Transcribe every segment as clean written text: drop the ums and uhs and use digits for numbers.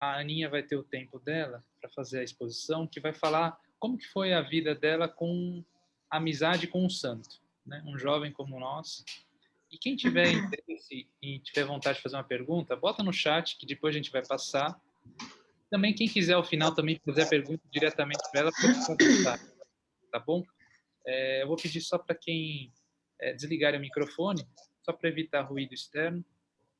a Aninha vai ter o tempo dela para fazer a exposição, que vai falar como que foi a vida dela com a amizade com um santo, né? Um jovem como nós. E quem tiver interesse e tiver vontade de fazer uma pergunta, bota no chat que depois a gente vai passar. Também quem quiser ao final também fazer a pergunta diretamente para ela, pode ficar à vontade, tá bom? Eu vou pedir só para quem desligar o microfone, só para evitar ruído externo.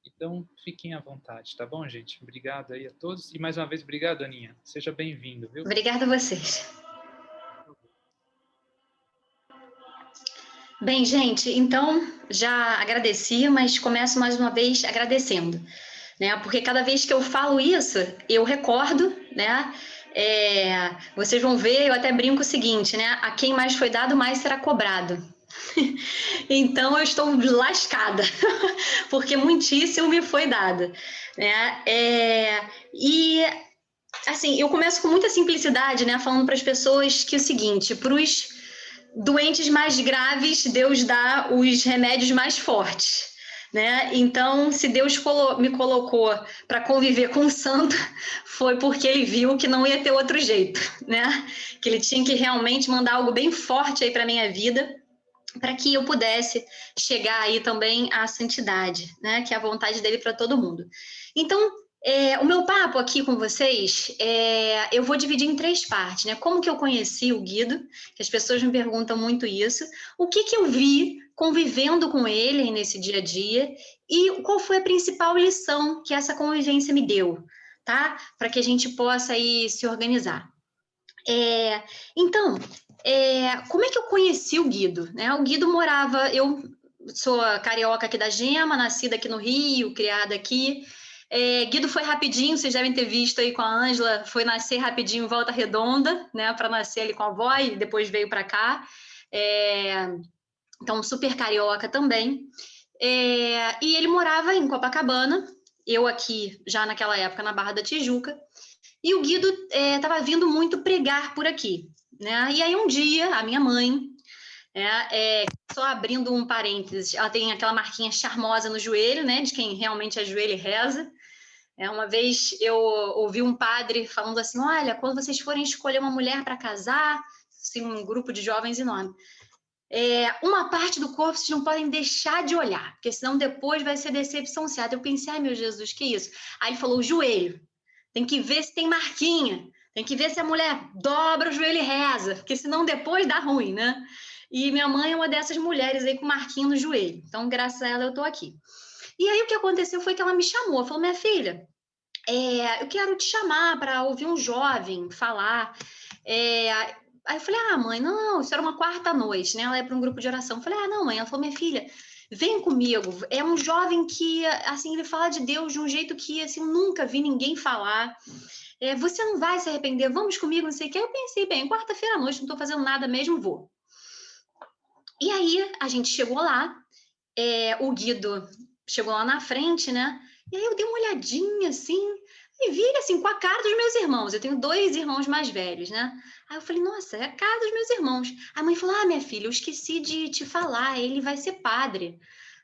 Então, fiquem à vontade, tá bom, gente? Obrigado aí a todos. E mais uma vez, obrigado, Aninha. Seja bem-vindo, viu? Obrigada a vocês. Bem, gente, então já agradeci, mas começo mais uma vez agradecendo, né? Porque cada vez que eu falo isso, eu recordo, né? Vocês vão ver, eu até brinco o seguinte, né? A quem mais foi dado, mais será cobrado. Então eu estou lascada, porque muitíssimo me foi dado, né? E assim, eu começo com muita simplicidade, né? Falando para as pessoas que é o seguinte, para os doentes mais graves, Deus dá os remédios mais fortes, né? Então, se Deus me colocou para conviver com o santo, foi porque ele viu que não ia ter outro jeito, né? Que ele tinha que realmente mandar algo bem forte aí para minha vida, para que eu pudesse chegar aí também à santidade, né? Que é a vontade dele para todo mundo. Então, o meu papo aqui com vocês, eu vou dividir em 3 partes, né? Como que eu conheci o Guido, que as pessoas me perguntam muito isso, o que que eu vi convivendo com ele nesse dia a dia e qual foi a principal lição que essa convivência me deu, tá? Para que a gente possa aí se organizar. Então, como é que eu conheci o Guido? Né? O Guido morava, eu sou carioca aqui da Gema, nascida aqui no Rio, criada aqui. Guido foi rapidinho, vocês devem ter visto aí com a Ângela, foi nascer rapidinho em Volta Redonda, né, para nascer ali com a avó e depois veio para cá. Então, super carioca também. E ele morava em Copacabana, eu aqui já naquela época na Barra da Tijuca, e o Guido estava vindo muito pregar por aqui, né? E aí um dia a minha mãe, só abrindo um parênteses, ela tem aquela marquinha charmosa no joelho, né? De quem realmente ajoelha e reza. Uma vez eu ouvi um padre falando assim: olha, quando vocês forem escolher uma mulher para casar, assim, um grupo de jovens enorme, uma parte do corpo vocês não podem deixar de olhar, porque senão depois vai ser decepção certa. Eu pensei, ai meu Jesus, que isso? Aí ele falou: o joelho. Tem que ver se tem marquinha. Tem que ver se a mulher dobra o joelho e reza, porque senão depois dá ruim, né? E minha mãe é uma dessas mulheres aí com marquinha no joelho. Então, graças a ela, eu tô aqui. E aí, o que aconteceu foi que ela me chamou. Falou, minha filha, eu quero te chamar para ouvir um jovem falar. Aí eu falei, mãe, não, isso era uma quarta noite, né? Ela ia para um grupo de oração. Eu falei, não, mãe. Ela falou, minha filha, vem comigo. É um jovem que, assim, ele fala de Deus de um jeito que, assim, eu nunca vi ninguém falar. Você não vai se arrepender, vamos comigo, não sei o que. Eu pensei, bem, quarta-feira à noite, não estou fazendo nada mesmo, vou. E aí, a gente chegou lá, o Guido chegou lá na frente, né? E aí eu dei uma olhadinha, assim, e vi ele, assim, com a cara dos meus irmãos. Eu tenho 2 irmãos mais velhos, né? Aí eu falei, nossa, é a cara dos meus irmãos. A mãe falou, minha filha, eu esqueci de te falar, ele vai ser padre.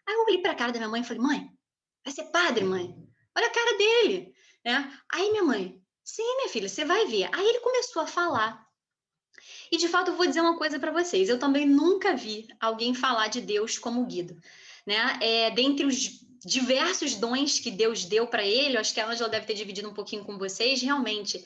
Aí eu olhei para a cara da minha mãe e falei, mãe, vai ser padre, mãe? Olha a cara dele, né? Aí minha mãe, sim, minha filha, você vai ver. Aí ele começou a falar. E de fato eu vou dizer uma coisa para vocês. Eu também nunca vi alguém falar de Deus como Guido, né? Dentre os diversos dons que Deus deu para ele, eu acho que a Ângela deve ter dividido um pouquinho com vocês. Realmente,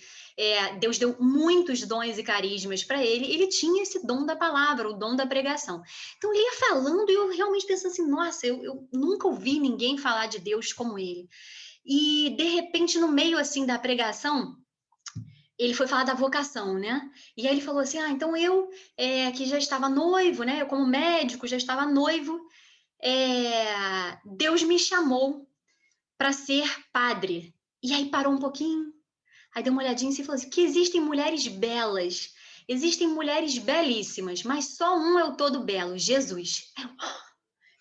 Deus deu muitos dons e carismas para ele. Ele tinha esse dom da palavra, o dom da pregação. Então ele ia falando e eu realmente pensando assim, nossa, eu nunca ouvi ninguém falar de Deus como ele. E de repente, no meio assim da pregação, ele foi falar da vocação, né? E aí ele falou assim: então eu, que já estava noivo, né? Eu, como médico, já estava noivo, Deus me chamou para ser padre. E aí parou um pouquinho, aí deu uma olhadinha e falou assim: que existem mulheres belas, existem mulheres belíssimas, mas só um é o todo belo, Jesus. Aí eu,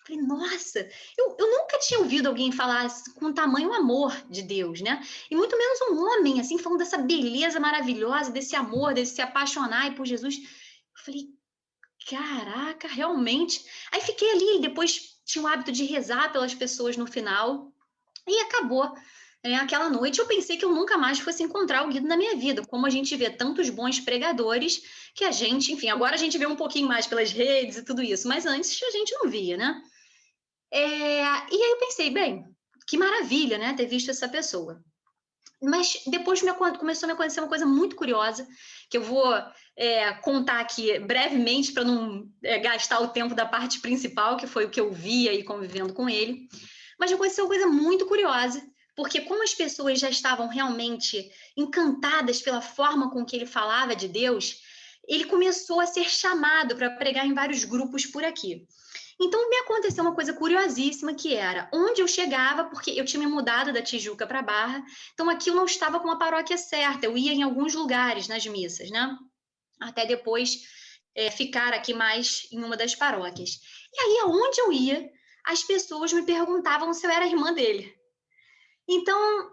falei, nossa, eu nunca tinha ouvido alguém falar com tamanho amor de Deus, né? E muito menos um homem, assim, falando dessa beleza maravilhosa, desse amor, desse se apaixonar por Jesus. Eu falei, caraca, realmente. Aí fiquei ali, depois tinha o hábito de rezar pelas pessoas no final, e acabou. Aquela noite eu pensei que eu nunca mais fosse encontrar o Guido na minha vida, como a gente vê tantos bons pregadores que a gente, enfim, agora a gente vê um pouquinho mais pelas redes e tudo isso, mas antes a gente não via, né? E aí eu pensei, bem, que maravilha, né, ter visto essa pessoa. Mas depois começou a me acontecer uma coisa muito curiosa, que eu vou contar aqui brevemente para não gastar o tempo da parte principal, que foi o que eu via e convivendo com ele. Mas aconteceu uma coisa muito curiosa, porque como as pessoas já estavam realmente encantadas pela forma com que ele falava de Deus, ele começou a ser chamado para pregar em vários grupos por aqui. Então, me aconteceu uma coisa curiosíssima, que era onde eu chegava, porque eu tinha me mudado da Tijuca para Barra, então aqui eu não estava com a paróquia certa, eu ia em alguns lugares nas missas, né? Até depois ficar aqui mais em uma das paróquias. E aí, aonde eu ia, as pessoas me perguntavam se eu era irmã dele. Então,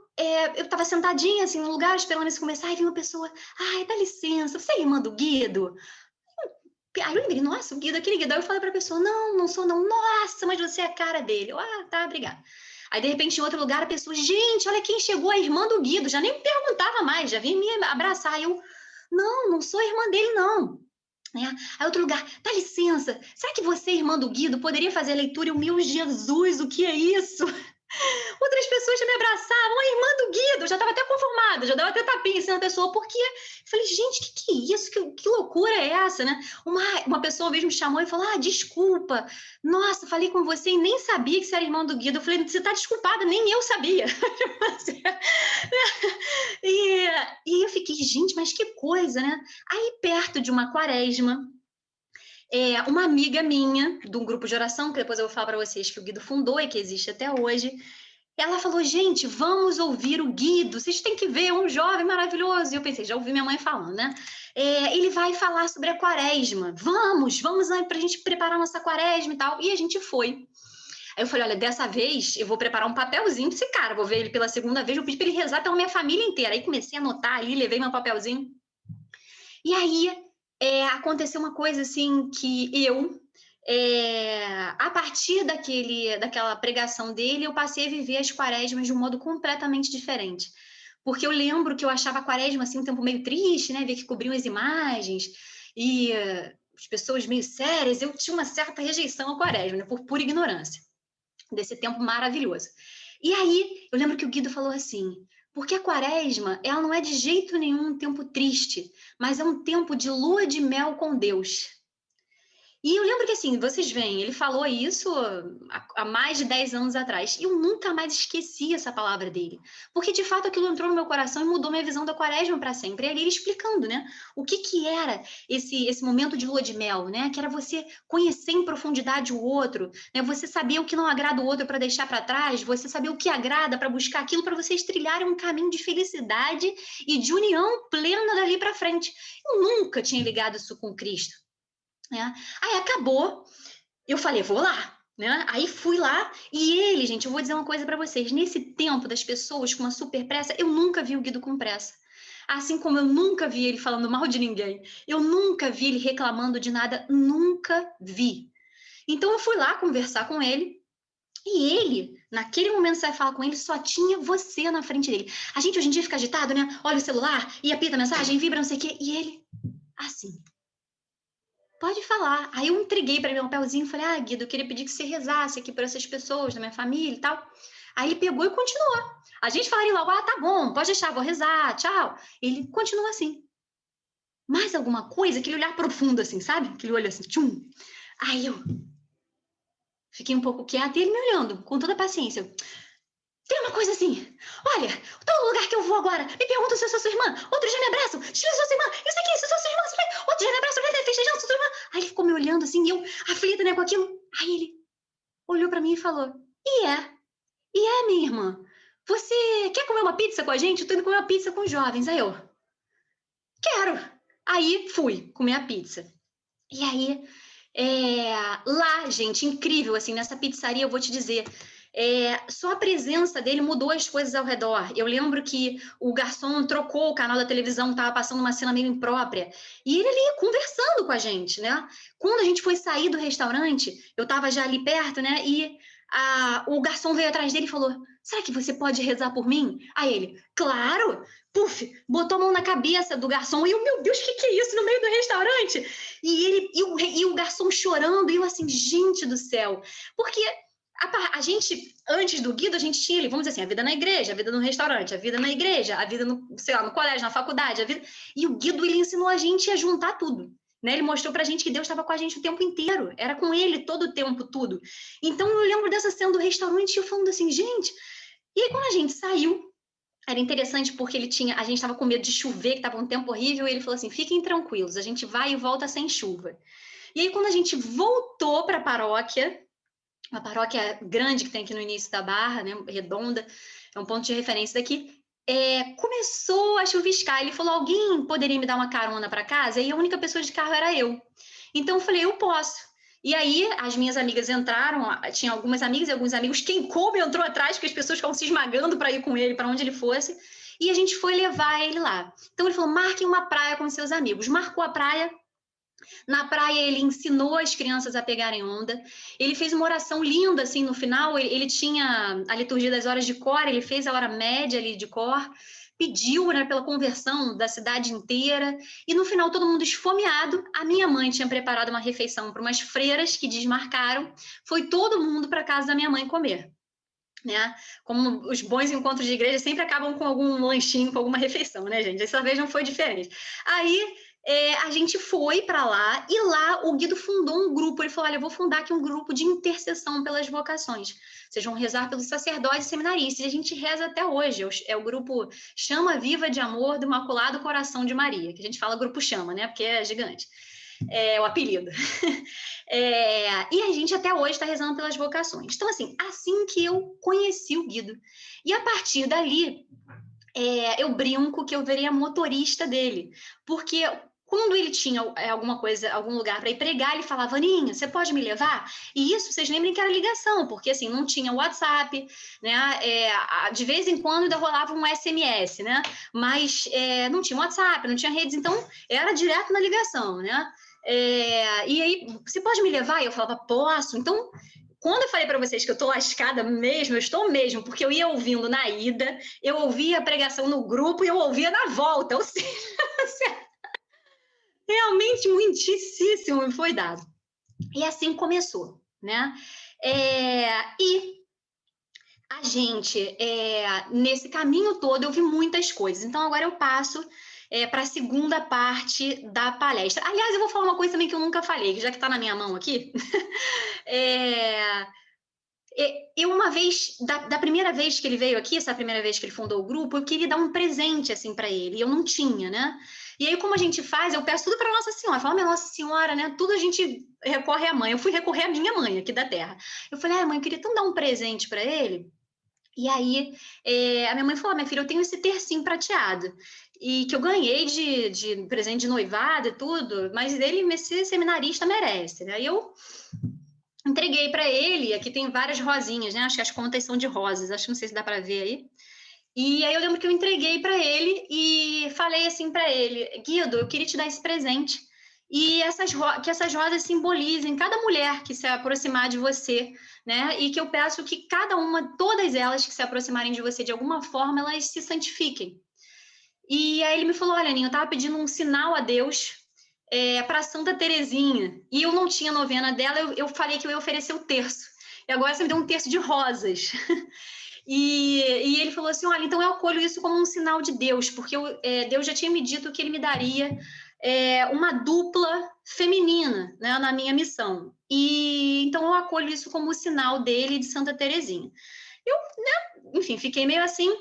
eu estava sentadinha assim no lugar, esperando isso começar, e vinha uma pessoa, ai, dá licença, você é irmã do Guido? Aí eu lembrei, nossa, o Guido, aquele Guido. Aí eu falei pra pessoa, não, não sou não. Nossa, mas você é a cara dele. Eu, tá, obrigada. Aí, de repente, em outro lugar, a pessoa, gente, olha quem chegou, a irmã do Guido. Já nem me perguntava mais, já vinha me abraçar. Aí eu, não, não sou irmã dele, não. Aí outro lugar, dá licença, será que você, irmã do Guido, poderia fazer a leitura? Eu, meu Jesus, o que é isso? Outras pessoas já me abraçavam, a irmã do Guido, eu já estava até conformada, já dava até tapinha assim na pessoa, porque eu falei, gente, que é isso? Que loucura é essa, né? Uma pessoa uma vez me chamou e falou, desculpa, nossa, falei com você e nem sabia que você era irmã do Guido. Eu falei, você está desculpada, nem eu sabia. E eu fiquei, gente, mas que coisa, né? Aí, perto de uma quaresma, uma amiga minha, de um grupo de oração, que depois eu vou falar para vocês que o Guido fundou e que existe até hoje, ela falou, gente, vamos ouvir o Guido, vocês têm que ver, é um jovem maravilhoso. E eu pensei, já ouvi minha mãe falando, né? Ele vai falar sobre a quaresma, vamos para a gente preparar nossa quaresma e tal. E a gente foi. Aí eu falei, olha, dessa vez eu vou preparar um papelzinho para esse cara, vou ver ele pela segunda vez, vou pedir para ele rezar pela minha família inteira. Aí comecei a anotar ali, levei meu papelzinho. E aí aconteceu uma coisa assim que a partir daquela pregação dele, eu passei a viver as quaresmas de um modo completamente diferente. Porque eu lembro que eu achava a quaresma assim, um tempo meio triste, né? Ver que cobriam as imagens e as pessoas meio sérias. Eu tinha uma certa rejeição à quaresma, né? Por pura ignorância desse tempo maravilhoso. E aí, eu lembro que o Guido falou assim, porque a quaresma, ela não é de jeito nenhum um tempo triste, mas é um tempo de lua de mel com Deus. E eu lembro que, assim, vocês veem, ele falou isso há mais de 10 anos atrás, e eu nunca mais esqueci essa palavra dele, porque, de fato, aquilo entrou no meu coração e mudou minha visão da quaresma para sempre. E ali ele explicando, né, o que era esse momento de lua de mel, né, que era você conhecer em profundidade o outro, né, você saber o que não agrada o outro para deixar para trás, você saber o que agrada para buscar aquilo, para vocês trilharem um caminho de felicidade e de união plena dali para frente. Eu nunca tinha ligado isso com Cristo. Aí acabou, eu falei, vou lá, né? Aí fui lá e ele, gente, eu vou dizer uma coisa para vocês, nesse tempo das pessoas com uma super pressa, eu nunca vi o Guido com pressa. Assim como eu nunca vi ele falando mal de ninguém, eu nunca vi ele reclamando de nada, nunca vi. Então eu fui lá conversar com ele e ele, naquele momento que você vai falar com ele, só tinha você na frente dele. A gente hoje em dia fica agitado, né? Olha o celular e apita a mensagem, vibra, não sei o quê, e ele, assim... Pode falar. Aí eu entreguei para ele um papelzinho e falei, Guido, eu queria pedir que você rezasse aqui por essas pessoas da minha família e tal. Aí ele pegou e continuou. A gente falaria logo, tá bom, pode deixar, vou rezar, tchau. Ele continua assim. Mais alguma coisa? Aquele olhar profundo assim, sabe? Aquele olho assim, tchum. Aí eu fiquei um pouco quieta e ele me olhando, com toda a paciência. Tem uma coisa assim, olha, todo lugar que eu vou agora, me perguntam se eu sou sua irmã, outro dia me abraçam, se eu sou sua irmã, isso aqui, se eu sou sua irmã, outro dia me abraçam, festejando, sou sua irmã. Aí ele ficou me olhando assim, e eu aflita, né, com aquilo. Aí ele olhou pra mim e falou, minha irmã, você quer comer uma pizza com a gente? Eu tô indo comer uma pizza com os jovens. Aí eu, quero. Aí fui comer a pizza. E aí, lá, gente, incrível, assim, nessa pizzaria, eu vou te dizer, só a presença dele mudou as coisas ao redor. Eu lembro que o garçom trocou o canal da televisão, estava passando uma cena meio imprópria, e ele ali conversando com a gente, né? Quando a gente foi sair do restaurante, eu estava já ali perto, né? E o garçom veio atrás dele e falou, será que você pode rezar por mim? Aí ele, claro! Puf, botou a mão na cabeça do garçom e eu, meu Deus, o que é isso no meio do restaurante? E o garçom chorando e eu assim, gente do céu, porque a gente, antes do Guido, a gente tinha, vamos dizer assim, a vida na igreja, a vida no restaurante, a vida na igreja, a vida no, sei lá, no colégio, na faculdade, e o Guido, ele ensinou a gente a juntar tudo. Né? Ele mostrou pra gente que Deus estava com a gente o tempo inteiro, era com ele todo o tempo, tudo. Então eu lembro dessa cena do restaurante e eu falando assim, gente. E aí quando a gente saiu, era interessante porque a gente estava com medo de chover, que estava um tempo horrível, e ele falou assim, fiquem tranquilos, a gente vai e volta sem chuva. E aí quando a gente voltou para a paróquia, uma paróquia grande que tem aqui no início da Barra, né, redonda, é um ponto de referência daqui, começou a chuviscar. Ele falou, alguém poderia me dar uma carona para casa? E a única pessoa de carro era eu. Então eu falei, eu posso. E aí as minhas amigas entraram, tinha algumas amigas e alguns amigos, quem coube entrou atrás, porque as pessoas ficavam se esmagando para ir com ele, para onde ele fosse, e a gente foi levar ele lá. Então ele falou, marquem uma praia com seus amigos. Marcou a praia. Na praia ele ensinou as crianças a pegarem onda, ele fez uma oração linda, assim, no final, ele tinha a liturgia das horas de cor, ele fez a hora média ali de cor, pediu, né, pela conversão da cidade inteira, e no final todo mundo esfomeado, a minha mãe tinha preparado uma refeição para umas freiras que desmarcaram, foi todo mundo para casa da minha mãe comer. Né? Como os bons encontros de igreja sempre acabam com algum lanchinho, com alguma refeição, né, gente? Dessa vez não foi diferente. Aí a gente foi para lá e lá o Guido fundou um grupo. Ele falou: olha, eu vou fundar aqui um grupo de intercessão pelas vocações. Vocês vão rezar pelos sacerdotes e seminaristas. E a gente reza até hoje. É o grupo Chama Viva de Amor do Imaculado Coração de Maria, que a gente fala grupo Chama, né? Porque é gigante. É o apelido. E a gente até hoje está rezando pelas vocações. Então, assim que eu conheci o Guido. E a partir dali, eu brinco que eu virei a motorista dele. Porque quando ele tinha alguma coisa, algum lugar para ir pregar, ele falava, Aninha, você pode me levar? E isso, vocês lembrem que era ligação, porque assim, não tinha WhatsApp, né? De vez em quando ainda rolava um SMS, né? Mas não tinha WhatsApp, não tinha redes, então era direto na ligação, né? E aí, você pode me levar? E eu falava, posso. Então, quando eu falei para vocês que eu tô lascada mesmo, eu estou mesmo, porque eu ia ouvindo na ida, eu ouvia a pregação no grupo e eu ouvia na volta. Ou seja, realmente muitíssimo me foi dado. E assim começou, né? E a gente, nesse caminho todo, eu vi muitas coisas. Então, agora eu passo para a segunda parte da palestra. Aliás, eu vou falar uma coisa também que eu nunca falei, já que está na minha mão aqui. Eu, uma vez, da primeira vez que ele veio aqui, essa primeira vez que ele fundou o grupo, eu queria dar um presente, assim, para ele, e eu não tinha, né? E aí, como a gente faz, eu peço tudo para Nossa Senhora, falo, minha Nossa Senhora, né? Tudo a gente recorre à mãe. Eu fui recorrer à minha mãe aqui da terra. Eu falei, mãe, eu queria tanto dar um presente para ele. E aí, a minha mãe falou, minha filha, eu tenho esse tercinho prateado, e que eu ganhei de presente de noivado e tudo, mas ele, esse seminarista, merece, né? Aí eu entreguei para ele, aqui tem várias rosinhas, né? Acho que as contas são de rosas, acho que não sei se dá para ver aí. E aí eu lembro que eu entreguei para ele e falei assim para ele, Guido, eu queria te dar esse presente, e que essas rosas simbolizem cada mulher que se aproximar de você, né? E que eu peço que cada uma, todas elas que se aproximarem de você de alguma forma, elas se santifiquem. E aí ele me falou, olha, Aninha, eu estava pedindo um sinal a Deus para Santa Terezinha, e eu não tinha novena dela, eu falei que eu ia oferecer o terço. E agora você me deu um terço de rosas. E ele falou assim, olha, então eu acolho isso como um sinal de Deus, porque Deus já tinha me dito que ele me daria uma dupla feminina, né, na minha missão. E então eu acolho isso como sinal dele de Santa Terezinha. Eu, né, enfim, fiquei meio assim,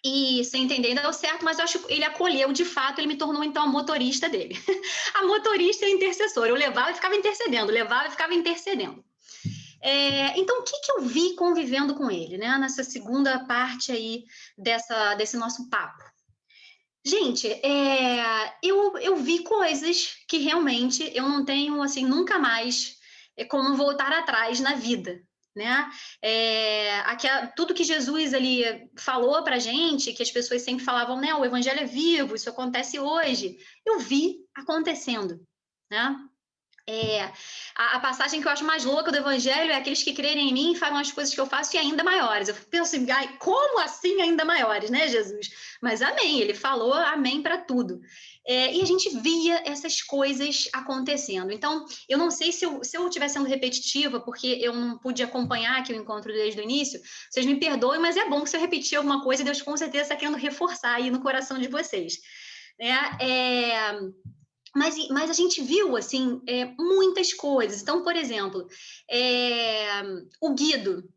e sem entender, deu certo, mas eu acho que ele acolheu, de fato, ele me tornou, então, a motorista dele. A motorista e a intercessora. Eu levava e ficava intercedendo, levava e ficava intercedendo. Então, o que eu vi convivendo com ele, né? Nessa segunda parte aí desse nosso papo. Gente, eu vi coisas que realmente eu não tenho, assim, nunca mais como voltar atrás na vida, né? Tudo que Jesus ali falou pra gente, que as pessoas sempre falavam, né? O evangelho é vivo, isso acontece hoje. Eu vi acontecendo, né? É, a passagem que eu acho mais louca do Evangelho é aqueles que crerem em mim e falam as coisas que eu faço e ainda maiores. Eu penso assim, ai, como assim ainda maiores, né, Jesus? Mas amém, ele falou amém para tudo. E a gente via essas coisas acontecendo. Então, eu não sei se eu estiver sendo repetitiva, porque eu não pude acompanhar aqui o encontro desde o início, vocês me perdoem, mas é bom que se eu repetir alguma coisa, Deus com certeza está querendo reforçar aí no coração de vocês. Né? Mas a gente viu, assim, muitas coisas. Então, por exemplo, o Guido,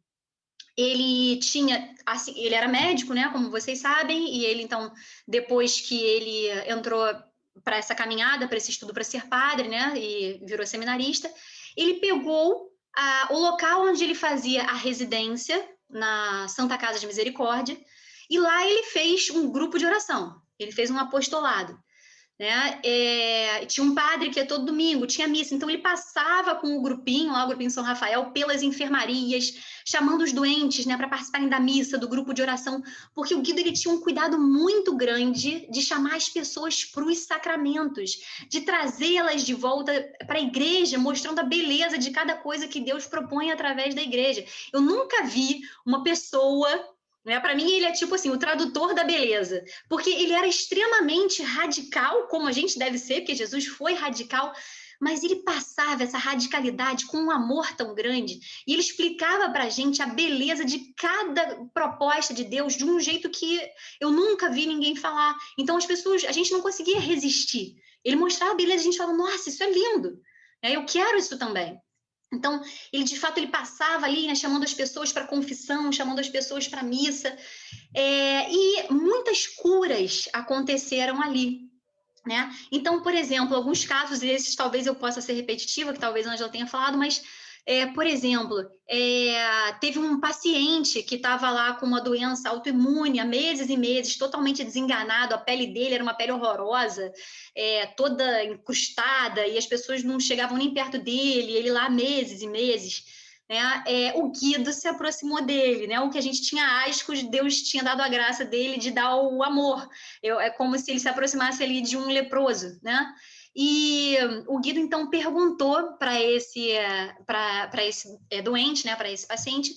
ele tinha, assim, ele era médico, né, como vocês sabem, e ele, então, depois que ele entrou para essa caminhada, para esse estudo para ser padre, né, e virou seminarista, ele pegou o local onde ele fazia a residência, na Santa Casa de Misericórdia, e lá ele fez um grupo de oração, ele fez um apostolado. Né? Tinha um padre que ia todo domingo, tinha missa, então ele passava com o grupinho, lá o grupinho São Rafael, pelas enfermarias, chamando os doentes, né, para participarem da missa, do grupo de oração, porque o Guido ele tinha um cuidado muito grande de chamar as pessoas para os sacramentos, de trazê-las de volta para a igreja, mostrando a beleza de cada coisa que Deus propõe através da igreja. Eu nunca vi uma pessoa, né? Para mim, ele é tipo assim, o tradutor da beleza, porque ele era extremamente radical, como a gente deve ser, porque Jesus foi radical, mas ele passava essa radicalidade com um amor tão grande, e ele explicava para a gente a beleza de cada proposta de Deus de um jeito que eu nunca vi ninguém falar. Então, as pessoas, a gente não conseguia resistir. Ele mostrava a beleza, a gente falava, nossa, isso é lindo, eu quero isso também. Então, ele de fato ele passava ali, né, chamando as pessoas para confissão, chamando as pessoas para missa, e muitas curas aconteceram ali. Né? Então, por exemplo, alguns casos desses, talvez eu possa ser repetitiva, que talvez a Angela tenha falado, mas, por exemplo, teve um paciente que estava lá com uma doença autoimune há meses e meses, totalmente desenganado, a pele dele era uma pele horrorosa, toda encrustada, e as pessoas não chegavam nem perto dele, ele lá meses e meses. Né? O Guido se aproximou dele, né? O que a gente tinha ascos, Deus tinha dado a graça dele de dar o amor. É como se ele se aproximasse ali de um leproso, né? E o Guido então perguntou para esse doente, né? Para esse paciente,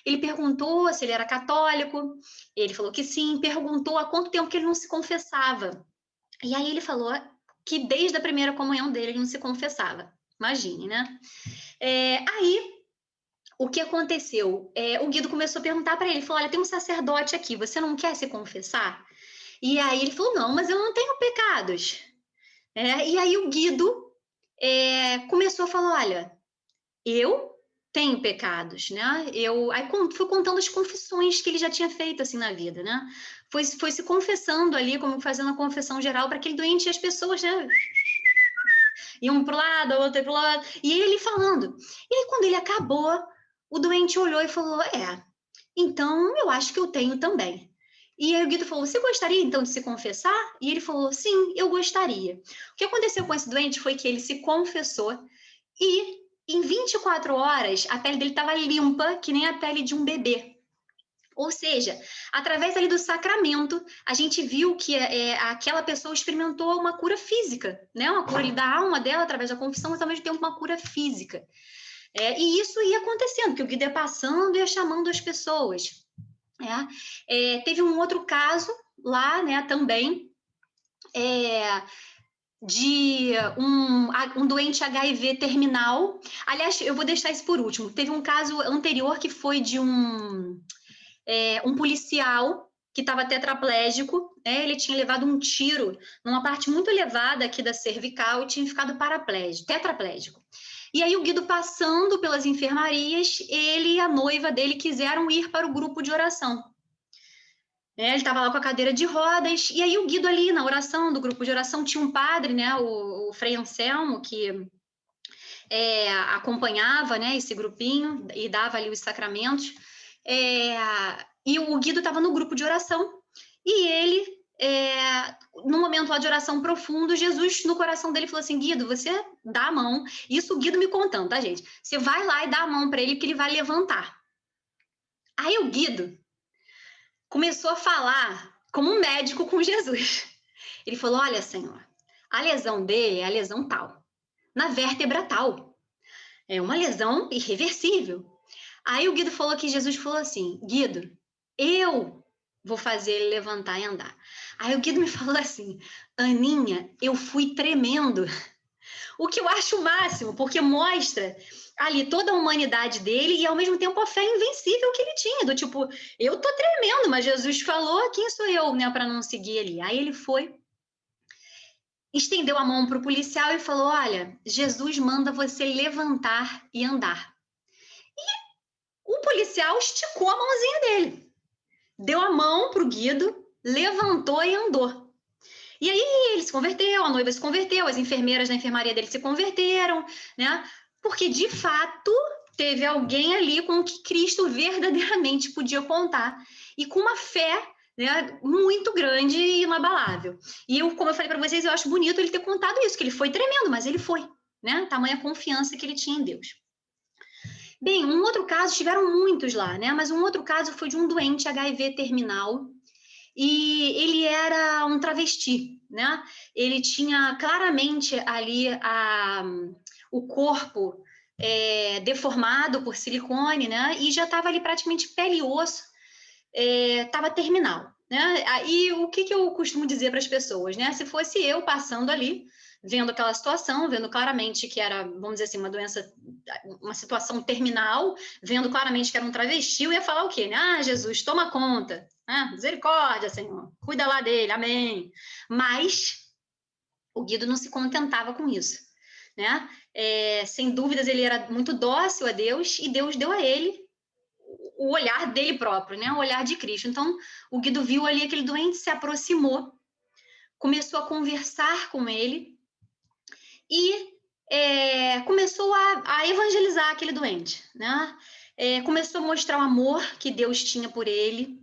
ele perguntou se ele era católico. Ele falou que sim. Perguntou há quanto tempo que ele não se confessava. E aí ele falou que desde a primeira comunhão dele ele não se confessava. Imagine, né? Aí o que aconteceu? O Guido começou a perguntar para ele, falou, olha, tem um sacerdote aqui, você não quer se confessar? E aí ele falou, não, mas eu não tenho pecados. E aí o Guido começou a falar, olha, eu tenho pecados, né? Aí fui contando as confissões que ele já tinha feito assim na vida, né? Foi se confessando ali, como fazendo a confissão geral para aquele doente, e as pessoas, né? Iam para o lado, a outra para o lado, e ele falando. E aí quando ele acabou, o doente olhou e falou, então eu acho que eu tenho também. E aí o Guido falou, você gostaria então de se confessar? E ele falou, sim, eu gostaria. O que aconteceu com esse doente foi que ele se confessou e em 24 horas a pele dele estava limpa, que nem a pele de um bebê. Ou seja, através ali do sacramento, a gente viu que aquela pessoa experimentou uma cura física, né? Uma cura ali da alma dela através da confissão, mas ao mesmo tempo uma cura física. E isso ia acontecendo, porque o Guido ia passando e ia chamando as pessoas. Teve um outro caso lá, né, também, de um doente HIV terminal. Aliás, eu vou deixar isso por último. Teve um caso anterior que foi de um policial que estava tetraplégico, né? Ele tinha levado um tiro numa parte muito elevada aqui da cervical e tinha ficado tetraplégico. E aí o Guido passando pelas enfermarias, ele e a noiva dele quiseram ir para o grupo de oração. Ele estava lá com a cadeira de rodas, e aí o Guido ali na oração, do grupo de oração, tinha um padre, né, o Frei Anselmo, que acompanhava, né, esse grupinho e dava ali os sacramentos, e o Guido estava no grupo de oração, e ele, no momento lá de oração profundo, Jesus no coração dele falou assim, Guido, você dá a mão, isso o Guido me contando, tá, gente? Você vai lá e dá a mão para ele, que ele vai levantar. Aí o Guido começou a falar como um médico com Jesus. Ele falou, olha, Senhor, a lesão dele é a lesão tal. na vértebra tal. É uma lesão irreversível. Aí o Guido falou que Jesus falou assim, Guido, eu vou fazer ele levantar e andar. Aí o Guido me falou assim, Aninha, eu fui tremendo. O que eu acho o máximo, porque mostra ali toda a humanidade dele e ao mesmo tempo a fé invencível que ele tinha, do tipo, eu tô tremendo, mas Jesus falou, quem sou eu, né, para não seguir ali? Aí ele foi, estendeu a mão para o policial e falou, olha, Jesus manda você levantar e andar. O policial esticou a mãozinha dele, deu a mão para o Guido, levantou e andou. E aí ele se converteu, a noiva se converteu, as enfermeiras da enfermaria dele se converteram, né? Porque de fato teve alguém ali com que Cristo verdadeiramente podia contar e com uma fé, né, muito grande e inabalável. E eu, como eu falei para vocês, eu acho bonito ele ter contado isso, que ele foi tremendo, mas ele foi, né? Tamanha confiança que ele tinha em Deus. Bem, um outro caso, tiveram muitos lá, né? Mas um outro caso foi de um doente HIV terminal e ele era um travesti, né? Ele tinha claramente ali o corpo deformado por silicone, né? E já estava ali praticamente pele e osso, estava terminal, né? Aí o que eu costumo dizer para as pessoas, né? Se fosse eu passando ali, vendo aquela situação, vendo claramente que era, vamos dizer assim, uma doença, uma situação terminal, vendo claramente que era um travesti, eu ia falar o quê? Né? Ah, Jesus, toma conta, né? Misericórdia, Senhor, cuida lá dele, amém. Mas o Guido não se contentava com isso, né? Sem dúvidas, ele era muito dócil a Deus e Deus deu a ele o olhar dele próprio, né? O olhar de Cristo. Então, o Guido viu ali aquele doente, se aproximou, começou a conversar com ele, e começou a evangelizar aquele doente, né? Começou a mostrar o amor que Deus tinha por ele.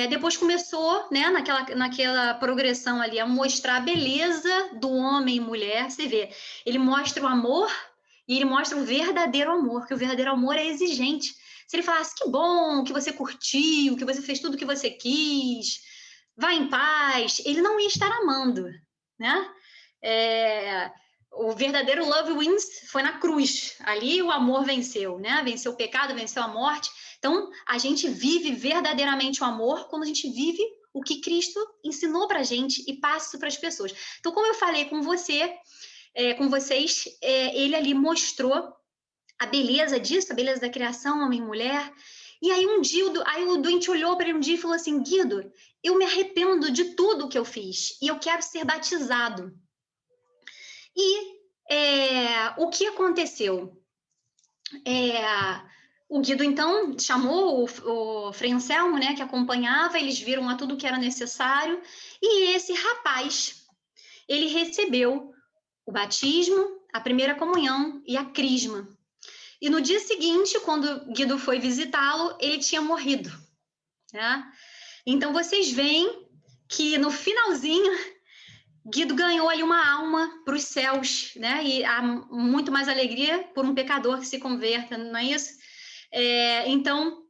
Depois começou, né, naquela progressão ali, a mostrar a beleza do homem e mulher. Você vê, ele mostra o amor e ele mostra o verdadeiro amor, que o verdadeiro amor é exigente. Se ele falasse que bom, que você curtiu, que você fez tudo o que você quis, vá em paz, ele não ia estar amando, né? O verdadeiro love wins foi na cruz. Ali o amor venceu, né? Venceu o pecado, venceu a morte. Então, a gente vive verdadeiramente o amor quando a gente vive o que Cristo ensinou para a gente e passa isso para as pessoas. Então, como eu falei com vocês, ele ali mostrou a beleza disso, a beleza da criação, homem e mulher. E aí um dia, o doente olhou para ele um dia e falou assim, Guido, eu me arrependo de tudo que eu fiz e eu quero ser batizado. E o que aconteceu? O Guido, então, chamou o Frei Anselmo, né, que acompanhava, eles viram a tudo que era necessário, e esse rapaz, ele recebeu o batismo, a primeira comunhão e a crisma. E no dia seguinte, quando Guido foi visitá-lo, ele tinha morrido, né? Então, vocês veem que no finalzinho, Guido ganhou ali uma alma para os céus, né? E há muito mais alegria por um pecador que se converta, não é isso? Então,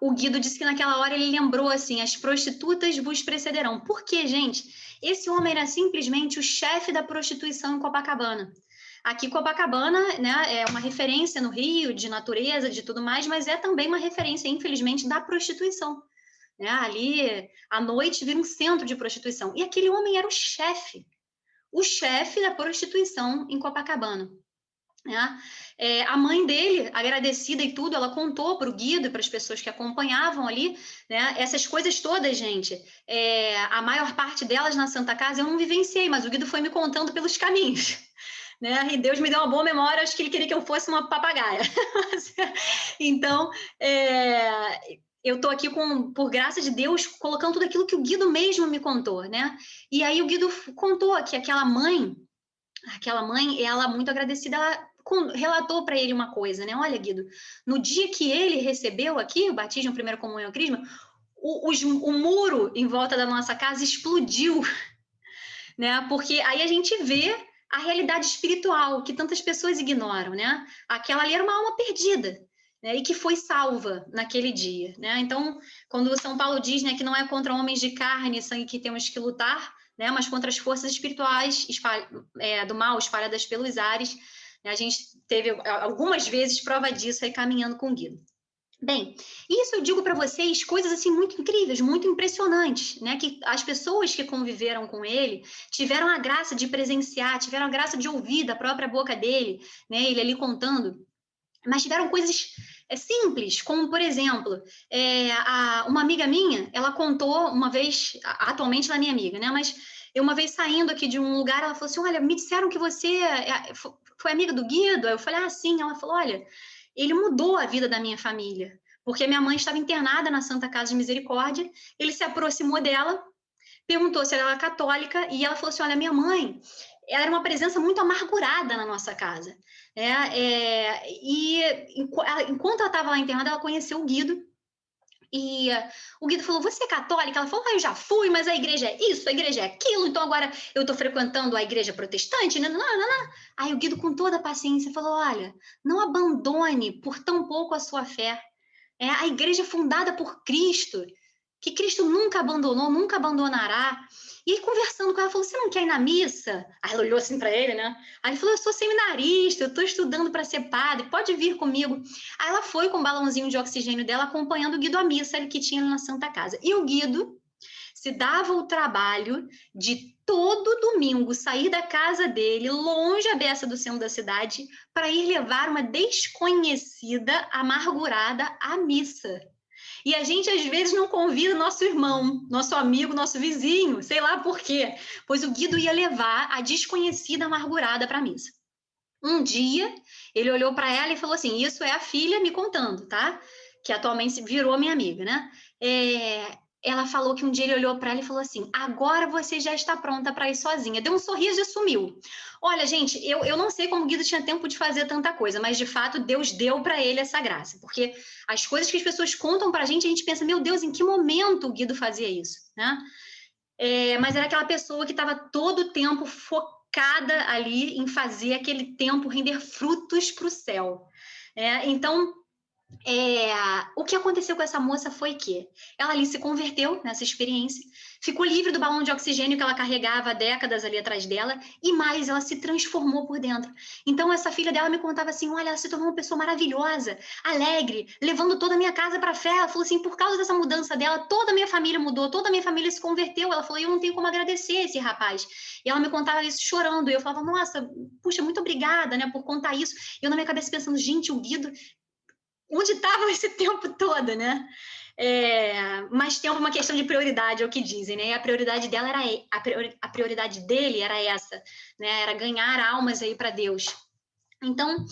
o Guido disse que naquela hora ele lembrou assim, as prostitutas vos precederão. Por quê, gente? Esse homem era simplesmente o chefe da prostituição em Copacabana. Aqui, Copacabana, né, é uma referência no Rio, de natureza, de tudo mais, mas é também uma referência, infelizmente, da prostituição. Né? Ali, à noite, vira um centro de prostituição. E aquele homem era o chefe da prostituição em Copacabana. Né? A mãe dele, agradecida e tudo, ela contou para o Guido e para as pessoas que acompanhavam ali, né? Essas coisas todas, gente, a maior parte delas na Santa Casa eu não vivenciei, mas o Guido foi me contando pelos caminhos. Né? E Deus me deu uma boa memória, acho que ele queria que eu fosse uma papagaia. Então, eu estou aqui, por graça de Deus, colocando tudo aquilo que o Guido mesmo me contou, né? E aí o Guido contou que aquela mãe, ela muito agradecida, ela relatou para ele uma coisa, né? Olha, Guido, no dia que ele recebeu aqui o batismo, primeira comunhão e crisma, o muro em volta da nossa casa explodiu, né? Porque aí a gente vê a realidade espiritual que tantas pessoas ignoram, né? Aquela ali era uma alma perdida, né? E que foi salva naquele dia, né? Então, quando São Paulo diz, né, que não é contra homens de carne e sangue que temos que lutar, né? Mas contra as forças espirituais do mal espalhadas pelos ares. Né? A gente teve algumas vezes prova disso aí caminhando com o Guido. Bem, isso eu digo para vocês coisas assim muito incríveis, muito impressionantes, né? Que as pessoas que conviveram com ele tiveram a graça de presenciar, tiveram a graça de ouvir da própria boca dele, né? Ele ali contando, mas tiveram coisas simples, como por exemplo, uma amiga minha, ela contou uma vez, atualmente ela é minha amiga, né? Mas eu uma vez saindo aqui de um lugar, ela falou assim: olha, me disseram que você foi amiga do Guido. Aí eu falei: ah, sim. Ela falou: olha, ele mudou a vida da minha família, porque minha mãe estava internada na Santa Casa de Misericórdia, ele se aproximou dela, perguntou se ela era católica, e ela falou assim: olha, minha mãe, ela era uma presença muito amargurada na nossa casa. E enquanto ela estava lá internada, ela conheceu o Guido, e o Guido falou: você é católica? Ela falou: eu já fui, mas a igreja é isso, a igreja é aquilo, então agora eu estou frequentando a igreja protestante, né? Aí o Guido, com toda a paciência, falou: olha, não abandone por tão pouco a sua fé. A igreja fundada por Cristo, que Cristo nunca abandonou, nunca abandonará. E aí, conversando com ela, falou: você não quer ir na missa? Aí ela olhou assim para ele, né? Aí ele falou: eu sou seminarista, eu estou estudando para ser padre, pode vir comigo. Aí ela foi com o balãozinho de oxigênio dela, acompanhando o Guido à missa que tinha na Santa Casa. E o Guido se dava o trabalho de todo domingo sair da casa dele, longe à beça do centro da cidade, para ir levar uma desconhecida amargurada à missa. E a gente, às vezes, não convida nosso irmão, nosso amigo, nosso vizinho, sei lá por quê. Pois o Guido ia levar a desconhecida amargurada para a missa. Um dia, ele olhou para ela e falou assim: isso é a filha me contando, tá? Que atualmente virou minha amiga, né? Ela falou que um dia ele olhou para ela e falou assim: agora você já está pronta para ir sozinha. Deu um sorriso e sumiu. Olha, gente, eu não sei como o Guido tinha tempo de fazer tanta coisa, mas de fato Deus deu para ele essa graça, porque as coisas que as pessoas contam para a gente pensa: meu Deus, em que momento o Guido fazia isso, né? Mas era aquela pessoa que estava todo o tempo focada ali em fazer aquele tempo render frutos para o céu. Então, o que aconteceu com essa moça foi que ela ali se converteu nessa experiência, ficou livre do balão de oxigênio que ela carregava há décadas ali atrás dela, e mais, ela se transformou por dentro. Então essa filha dela me contava assim: olha, ela se tornou uma pessoa maravilhosa, alegre, levando toda a minha casa para a fé. Ela falou assim: por causa dessa mudança dela, toda a minha família mudou, toda a minha família se converteu. Ela falou: eu não tenho como agradecer esse rapaz. E ela me contava isso chorando, e eu falava: nossa, puxa, muito obrigada, né, por contar isso. E eu na minha cabeça pensando: gente, o Guido, onde estava esse tempo todo, né? Mas tem uma questão de prioridade, é o que dizem, né? E a prioridade dela a prioridade dele era essa, né? Era ganhar almas aí para Deus. Então,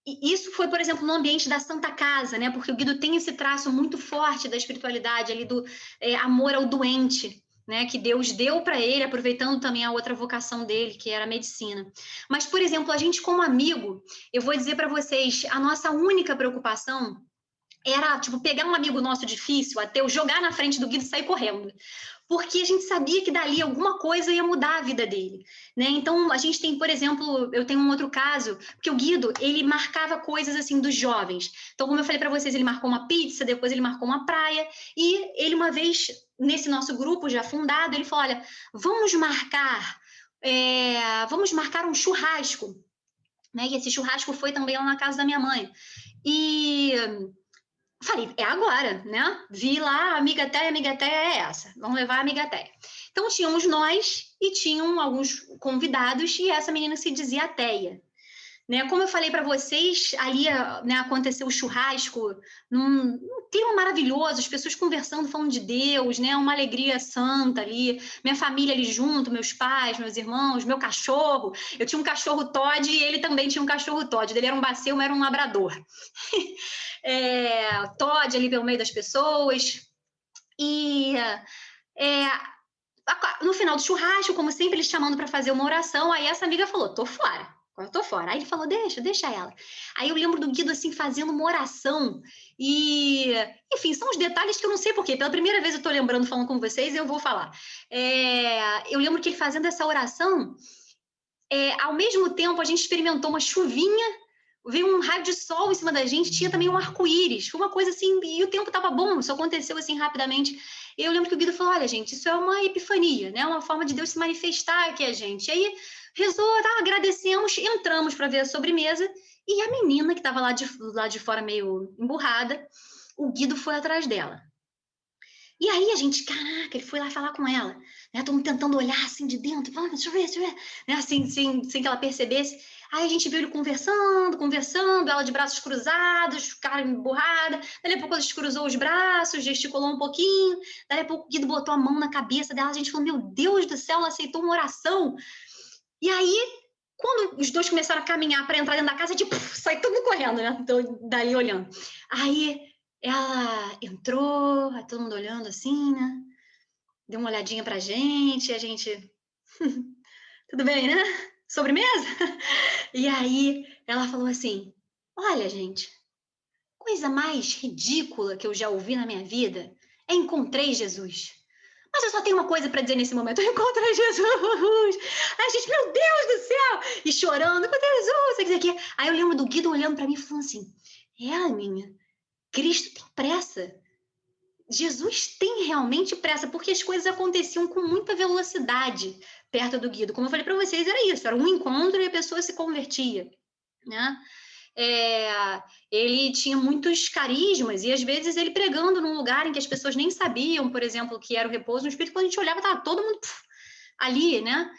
isso foi, por exemplo, no ambiente da Santa Casa, né? Porque o Guido tem esse traço muito forte da espiritualidade ali, do amor ao doente, né, que Deus deu para ele, aproveitando também a outra vocação dele, que era a medicina. Mas, por exemplo, a gente como amigo, eu vou dizer para vocês, a nossa única preocupação era, tipo, pegar um amigo nosso difícil, ateu, jogar na frente do Guido e sair correndo. Porque a gente sabia que dali alguma coisa ia mudar a vida dele, né? Então, a gente tem, por exemplo, eu tenho um outro caso, que o Guido, ele marcava coisas, assim, dos jovens. Então, como eu falei para vocês, ele marcou uma pizza, depois ele marcou uma praia, e ele, uma vez, nesse nosso grupo já fundado, ele falou: olha, vamos marcar um churrasco, né? E esse churrasco foi também lá na casa da minha mãe. E falei: é agora, né? Vi lá, a amiga Téia é essa. Vamos levar a amiga Téia. Então, tínhamos nós e tinham alguns convidados, e essa menina se dizia Téia. Né? Como eu falei para vocês, ali, né, aconteceu o churrasco, num clima maravilhoso, as pessoas conversando, falando de Deus, né? Uma alegria santa ali, minha família ali junto, meus pais, meus irmãos, meu cachorro. Eu tinha um cachorro Todd e ele também tinha um cachorro Todd. Ele era um Baceu, mas era um labrador. Todd ali pelo meio das pessoas. E no final do churrasco, como sempre, eles chamando para fazer uma oração, aí essa amiga falou: tô fora. Eu tô fora. Aí ele falou: deixa ela. Aí eu lembro do Guido, assim, fazendo uma oração. E, enfim, são os detalhes que eu não sei porquê. Pela primeira vez eu tô lembrando, falando com vocês, e eu vou falar. Eu lembro que ele fazendo essa oração, ao mesmo tempo a gente experimentou uma chuvinha, veio um raio de sol em cima da gente, tinha também um arco-íris. Foi uma coisa assim, e o tempo tava bom, isso aconteceu assim rapidamente. Eu lembro que o Guido falou, olha, gente, isso é uma epifania, né? Uma forma de Deus se manifestar aqui a gente. E aí, rezou, tá, agradecemos, entramos para ver a sobremesa, e a menina que estava lá de fora meio emburrada, o Guido foi atrás dela. E aí a gente, caraca, ele foi lá falar com ela, né? Todo mundo tentando olhar assim de dentro, deixa eu ver, né? Assim, sem que ela percebesse. Aí a gente viu ele conversando, ela de braços cruzados, cara emburrada. Daí a pouco ela cruzou os braços, gesticulou um pouquinho. Daí a pouco o Guido botou a mão na cabeça dela, a gente falou, meu Deus do céu, ela aceitou uma oração. E aí, quando os dois começaram a caminhar para entrar dentro da casa, a gente sai todo correndo, né? Então, daí olhando. Aí ela entrou, todo mundo olhando assim, né? Deu uma olhadinha pra gente, a gente... Tudo bem, né? Sobremesa? E aí ela falou assim, olha, gente, coisa mais ridícula que eu já ouvi na minha vida é encontrei Jesus. Mas eu só tenho uma coisa para dizer nesse momento, eu encontrei Jesus. Aí a gente, meu Deus do céu! E chorando, encontrei Jesus, Aí eu lembro do Guido olhando para mim e falando assim, minha, Cristo tem pressa. Jesus tem realmente pressa, porque as coisas aconteciam com muita velocidade perto do Guido. Como eu falei para vocês, era isso, era um encontro e a pessoa se convertia, né? Ele tinha muitos carismas e às vezes ele pregando num lugar em que as pessoas nem sabiam, por exemplo, que era o repouso no Espírito, quando a gente olhava, estava todo mundo ali, né?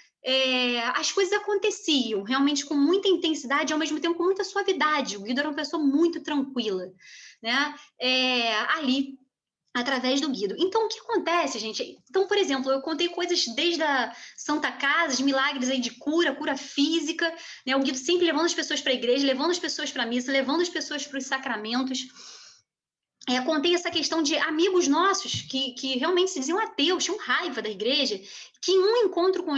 As coisas aconteciam realmente com muita intensidade e ao mesmo tempo com muita suavidade. O Guido era uma pessoa muito tranquila, né? Ali, através do Guido. Então, o que acontece, gente? Então, por exemplo, eu contei coisas desde a Santa Casa, de milagres aí de cura física, né? O Guido sempre levando as pessoas para a igreja, levando as pessoas para a missa, levando as pessoas para os sacramentos. Contei essa questão de amigos nossos que realmente se diziam ateus, tinham raiva da igreja, que em um encontro com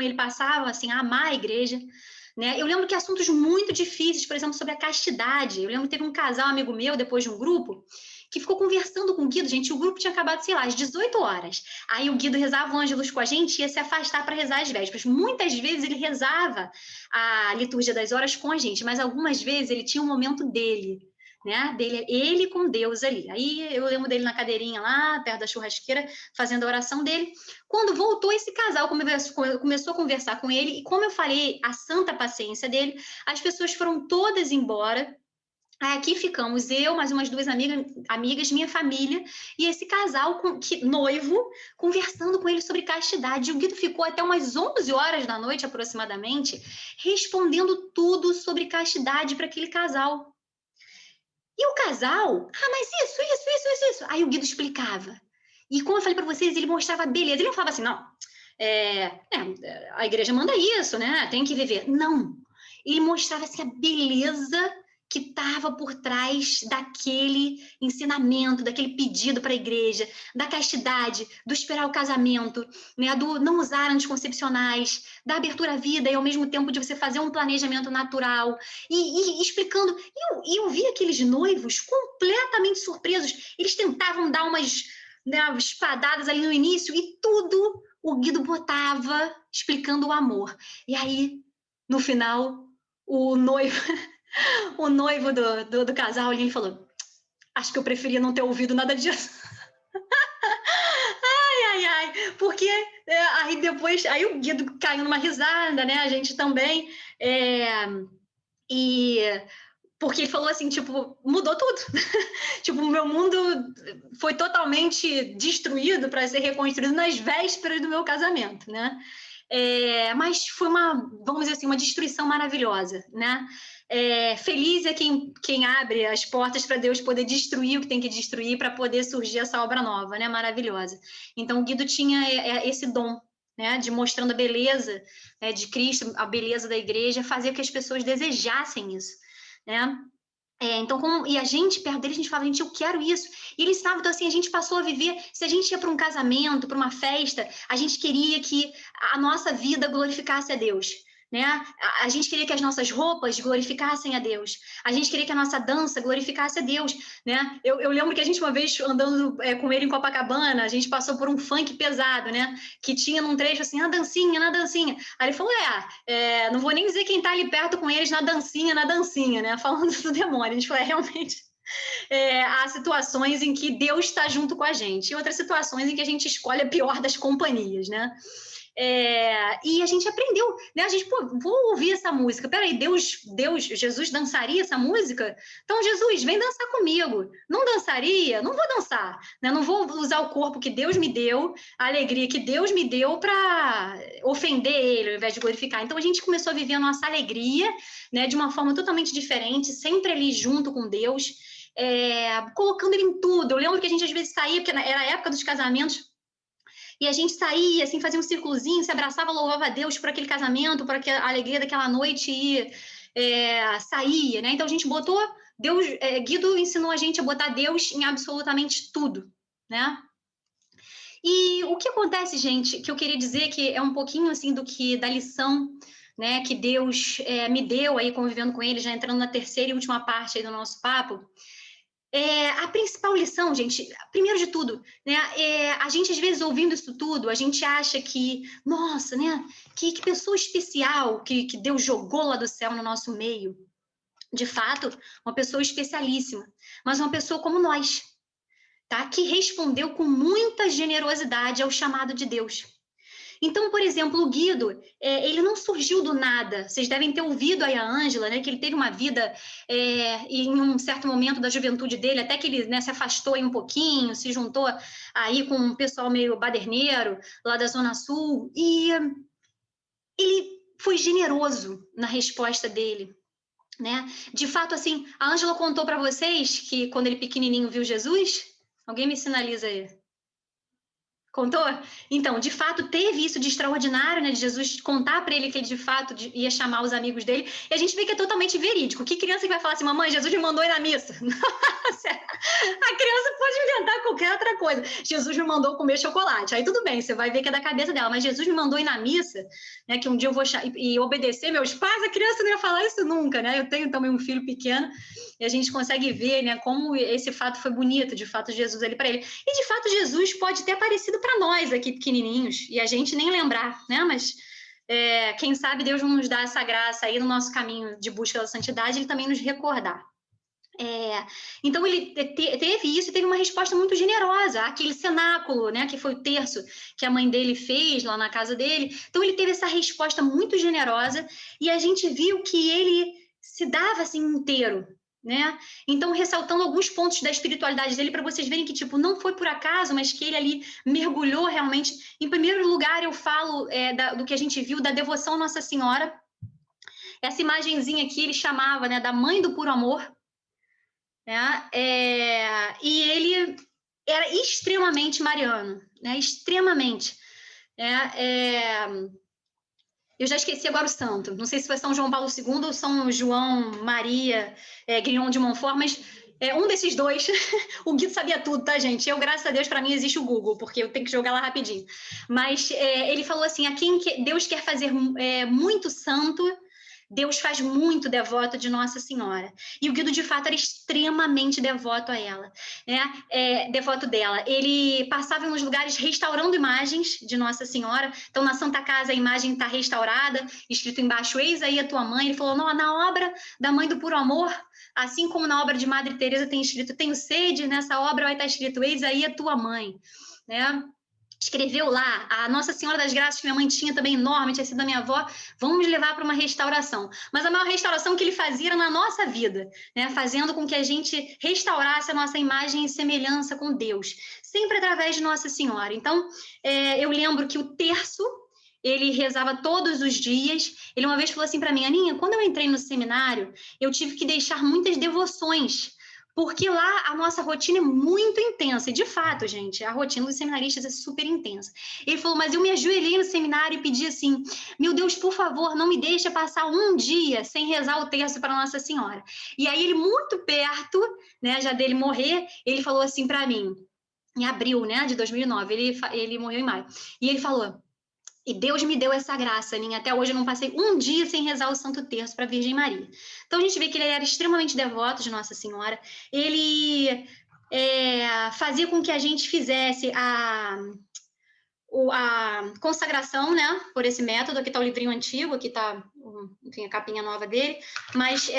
ele passava assim, a amar a igreja. Né? Eu lembro que assuntos muito difíceis, por exemplo, sobre a castidade. Eu lembro que teve um casal amigo meu, depois de um grupo, que ficou conversando com o Guido, gente, o grupo tinha acabado, sei lá, às 18 horas. Aí o Guido rezava o Ângelus com a gente e ia se afastar para rezar as vésperas. Muitas vezes ele rezava a liturgia das horas com a gente, mas algumas vezes ele tinha um momento dele, né? Ele com Deus ali. Aí eu lembro dele na cadeirinha lá, perto da churrasqueira, fazendo a oração dele. Quando voltou esse casal, começou a conversar com ele, e como eu falei, a santa paciência dele, as pessoas foram todas embora. Aí aqui ficamos eu, mais umas duas amigas, minha família, e esse casal noivo, conversando com ele sobre castidade. E o Guido ficou até umas 11 horas da noite, aproximadamente, respondendo tudo sobre castidade para aquele casal. E o casal, mas isso. Aí o Guido explicava. E como eu falei para vocês, ele mostrava a beleza. Ele não falava assim, não, a igreja manda isso, né? Tem que viver. Não. Ele mostrava assim, a beleza que estava por trás daquele ensinamento, daquele pedido para a igreja, da castidade, do esperar o casamento, né, do não usar anticoncepcionais, da abertura à vida e ao mesmo tempo de você fazer um planejamento natural, e explicando. E eu vi aqueles noivos completamente surpresos. Eles tentavam dar umas, né, espadadas ali no início e tudo o Guido botava explicando o amor. E aí, no final, o noivo... O noivo do casal, ele falou, acho que eu preferia não ter ouvido nada disso. Ai, porque aí depois, aí o Guido caiu numa risada, né, a gente também, e porque ele falou assim, tipo, mudou tudo. Tipo, o meu mundo foi totalmente destruído para ser reconstruído nas vésperas do meu casamento, né? Mas foi vamos dizer assim, uma destruição maravilhosa, né? Feliz é quem abre as portas para Deus poder destruir o que tem que destruir para poder surgir essa obra nova, né? Maravilhosa. Então, o Guido tinha esse dom, né? De mostrando a beleza, né, de Cristo, a beleza da igreja, fazer com que as pessoas desejassem isso, né? Então, e a gente, perto dele, a gente falava, gente, eu quero isso. E ele estava, então assim, a gente passou a viver, se a gente ia para um casamento, para uma festa, a gente queria que a nossa vida glorificasse a Deus, né? A gente queria que as nossas roupas glorificassem a Deus. A gente queria que a nossa dança glorificasse a Deus, né? Eu lembro que a gente, uma vez, andando com ele em Copacabana, a gente passou por um funk pesado, né? Que tinha num trecho assim, na dancinha. Aí ele falou, não vou nem dizer quem tá ali perto com eles na dancinha, né? Falando do demônio. A gente falou, realmente... há situações em que Deus está junto com a gente, e outras situações em que a gente escolhe a pior das companhias, né? E a gente aprendeu, né? A gente, pô, vou ouvir essa música. Peraí, Jesus dançaria essa música? Então, Jesus, vem dançar comigo. Não dançaria? Não vou dançar, né? Não vou usar o corpo que Deus me deu, a alegria que Deus me deu para ofender Ele, ao invés de glorificar. Então, a gente começou a viver a nossa alegria, né? De uma forma totalmente diferente, sempre ali junto com Deus, colocando Ele em tudo. Eu lembro que a gente às vezes saía, porque era a época dos casamentos, e a gente saía, assim, fazia um círculozinho, se abraçava, louvava a Deus por aquele casamento, por aquela alegria daquela noite e saía, né? Então a gente botou Deus, Guido ensinou a gente a botar Deus em absolutamente tudo, né? E o que acontece, gente, que eu queria dizer que é um pouquinho assim da lição, né, que Deus me deu aí convivendo com ele, já entrando na terceira e última parte aí do nosso papo. A principal lição, gente, primeiro de tudo, né, a gente às vezes ouvindo isso tudo, a gente acha que, nossa, né, que pessoa especial que Deus jogou lá do céu no nosso meio. De fato, uma pessoa especialíssima, mas uma pessoa como nós, tá? Que respondeu com muita generosidade ao chamado de Deus. Então, por exemplo, o Guido, ele não surgiu do nada. Vocês devem ter ouvido aí a Ângela, né, que ele teve uma vida em um certo momento da juventude dele, até que ele, né, se afastou aí um pouquinho, se juntou aí com um pessoal meio baderneiro, lá da Zona Sul, e ele foi generoso na resposta dele, né? De fato, assim, a Ângela contou para vocês que quando ele pequenininho viu Jesus, alguém me sinaliza aí. Contou? Então, de fato, teve isso de extraordinário, né? De Jesus contar para ele que ele, de fato, ia chamar os amigos dele. E a gente vê que é totalmente verídico. Que criança que vai falar assim, mamãe, Jesus me mandou ir na missa? Nossa, a criança pode inventar qualquer outra coisa. Jesus me mandou comer chocolate. Aí tudo bem, você vai ver que é da cabeça dela. Mas Jesus me mandou ir na missa, né? Que um dia eu vou e obedecer meus pais. A criança não ia falar isso nunca, né? Eu tenho também um filho pequeno. E a gente consegue ver, né? Como esse fato foi bonito, de fato, Jesus ali para ele. E, de fato, Jesus pode ter aparecido para nós aqui pequenininhos e a gente nem lembrar, né? Mas quem sabe Deus não nos dá essa graça aí no nosso caminho de busca da santidade, ele também nos recordar. Então ele teve isso e teve uma resposta muito generosa àquele cenáculo, né, que foi o terço que a mãe dele fez lá na casa dele. Então ele teve essa resposta muito generosa e a gente viu que ele se dava assim inteiro, né? Então, ressaltando alguns pontos da espiritualidade dele para vocês verem que, tipo, não foi por acaso, mas que ele ali mergulhou realmente. Em primeiro lugar, eu falo do que a gente viu da devoção à Nossa Senhora. Essa imagenzinha aqui ele chamava, né, da mãe do puro amor, né? E ele era extremamente mariano, né? Extremamente. Eu já esqueci agora o santo. Não sei se foi São João Paulo II ou São João Maria Grignon de Montfort, mas um desses dois. O Guido sabia tudo, tá, gente? Eu, graças a Deus, para mim existe o Google, porque eu tenho que jogar lá rapidinho. Mas ele falou assim, a quem Deus quer fazer muito santo, Deus faz muito devoto de Nossa Senhora. E o Guido, de fato, era extremamente devoto a ela, né? Devoto dela. Ele passava nos lugares restaurando imagens de Nossa Senhora. Então, na Santa Casa, a imagem está restaurada, escrito embaixo, eis aí a tua mãe. Ele falou, não, na obra da Mãe do Puro Amor, assim como na obra de Madre Teresa tem escrito, tenho sede, nessa obra vai estar escrito, eis aí a tua mãe, né? Escreveu lá, a Nossa Senhora das Graças, que minha mãe tinha também enorme, tinha sido da minha avó, vamos levar para uma restauração. Mas a maior restauração que ele fazia era na nossa vida, né? Fazendo com que a gente restaurasse a nossa imagem e semelhança com Deus, sempre através de Nossa Senhora. Então, eu lembro que o terço, ele rezava todos os dias. Ele uma vez falou assim para mim, Aninha, quando eu entrei no seminário, eu tive que deixar muitas devoções, porque lá a nossa rotina é muito intensa. E, de fato, gente, a rotina dos seminaristas é super intensa. Ele falou, mas eu me ajoelhei no seminário e pedi assim, meu Deus, por favor, não me deixe passar um dia sem rezar o terço para Nossa Senhora. E aí ele, muito perto, né, já dele morrer, ele falou assim para mim, em abril, né, de 2009, ele morreu em maio. E ele falou, e Deus me deu essa graça, Aninha. Até hoje eu não passei um dia sem rezar o Santo Terço para a Virgem Maria. Então a gente vê que ele era extremamente devoto de Nossa Senhora. Ele fazia com que a gente fizesse a consagração, né, por esse método. Aqui está o livrinho antigo, aqui está, enfim, a capinha nova dele. Mas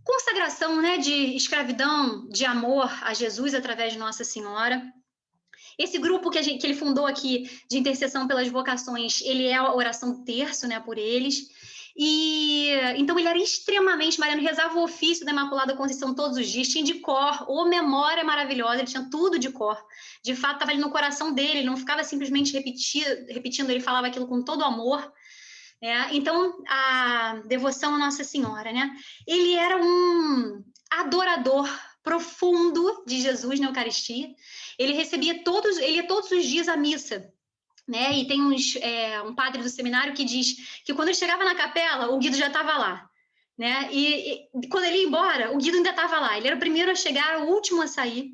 consagração, né, de escravidão, de amor a Jesus através de Nossa Senhora. Esse grupo que ele fundou aqui de intercessão pelas vocações, ele é a oração terço, né, por eles. E então ele era extremamente mariano, rezava o ofício da Imaculada Conceição todos os dias, tinha de cor, ou memória maravilhosa, ele tinha tudo de cor. De fato, estava ali no coração dele, ele não ficava simplesmente repetindo, ele falava aquilo com todo amor. Então, a devoção à Nossa Senhora, né? Ele era um adorador profundo de Jesus na Eucaristia. Ele ia todos os dias à missa, né? E tem um padre do seminário que diz que quando ele chegava na capela, o Guido já estava lá, né? E quando ele ia embora, o Guido ainda estava lá. Ele era o primeiro a chegar, o último a sair.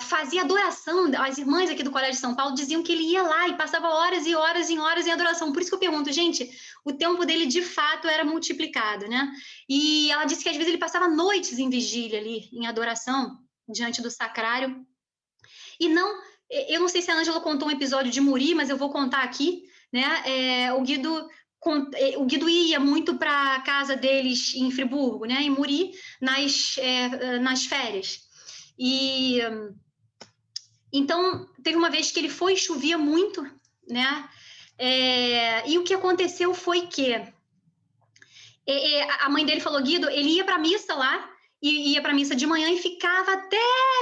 Fazia adoração. As irmãs aqui do Colégio de São Paulo diziam que ele ia lá e passava horas e horas e horas em adoração. Por isso que eu pergunto, gente, o tempo dele de fato era multiplicado, né? E ela disse que às vezes ele passava noites em vigília ali, em adoração, diante do sacrário. E não, eu não sei se a Ângela contou um episódio de Muri, mas eu vou contar aqui, né? O Guido ia muito para a casa deles em Friburgo, né? Em Muri, nas férias. E então teve uma vez que ele foi, chovia muito, né? E o que aconteceu foi que a mãe dele falou, Guido, ele ia para a missa lá, e ia para a missa de manhã e ficava até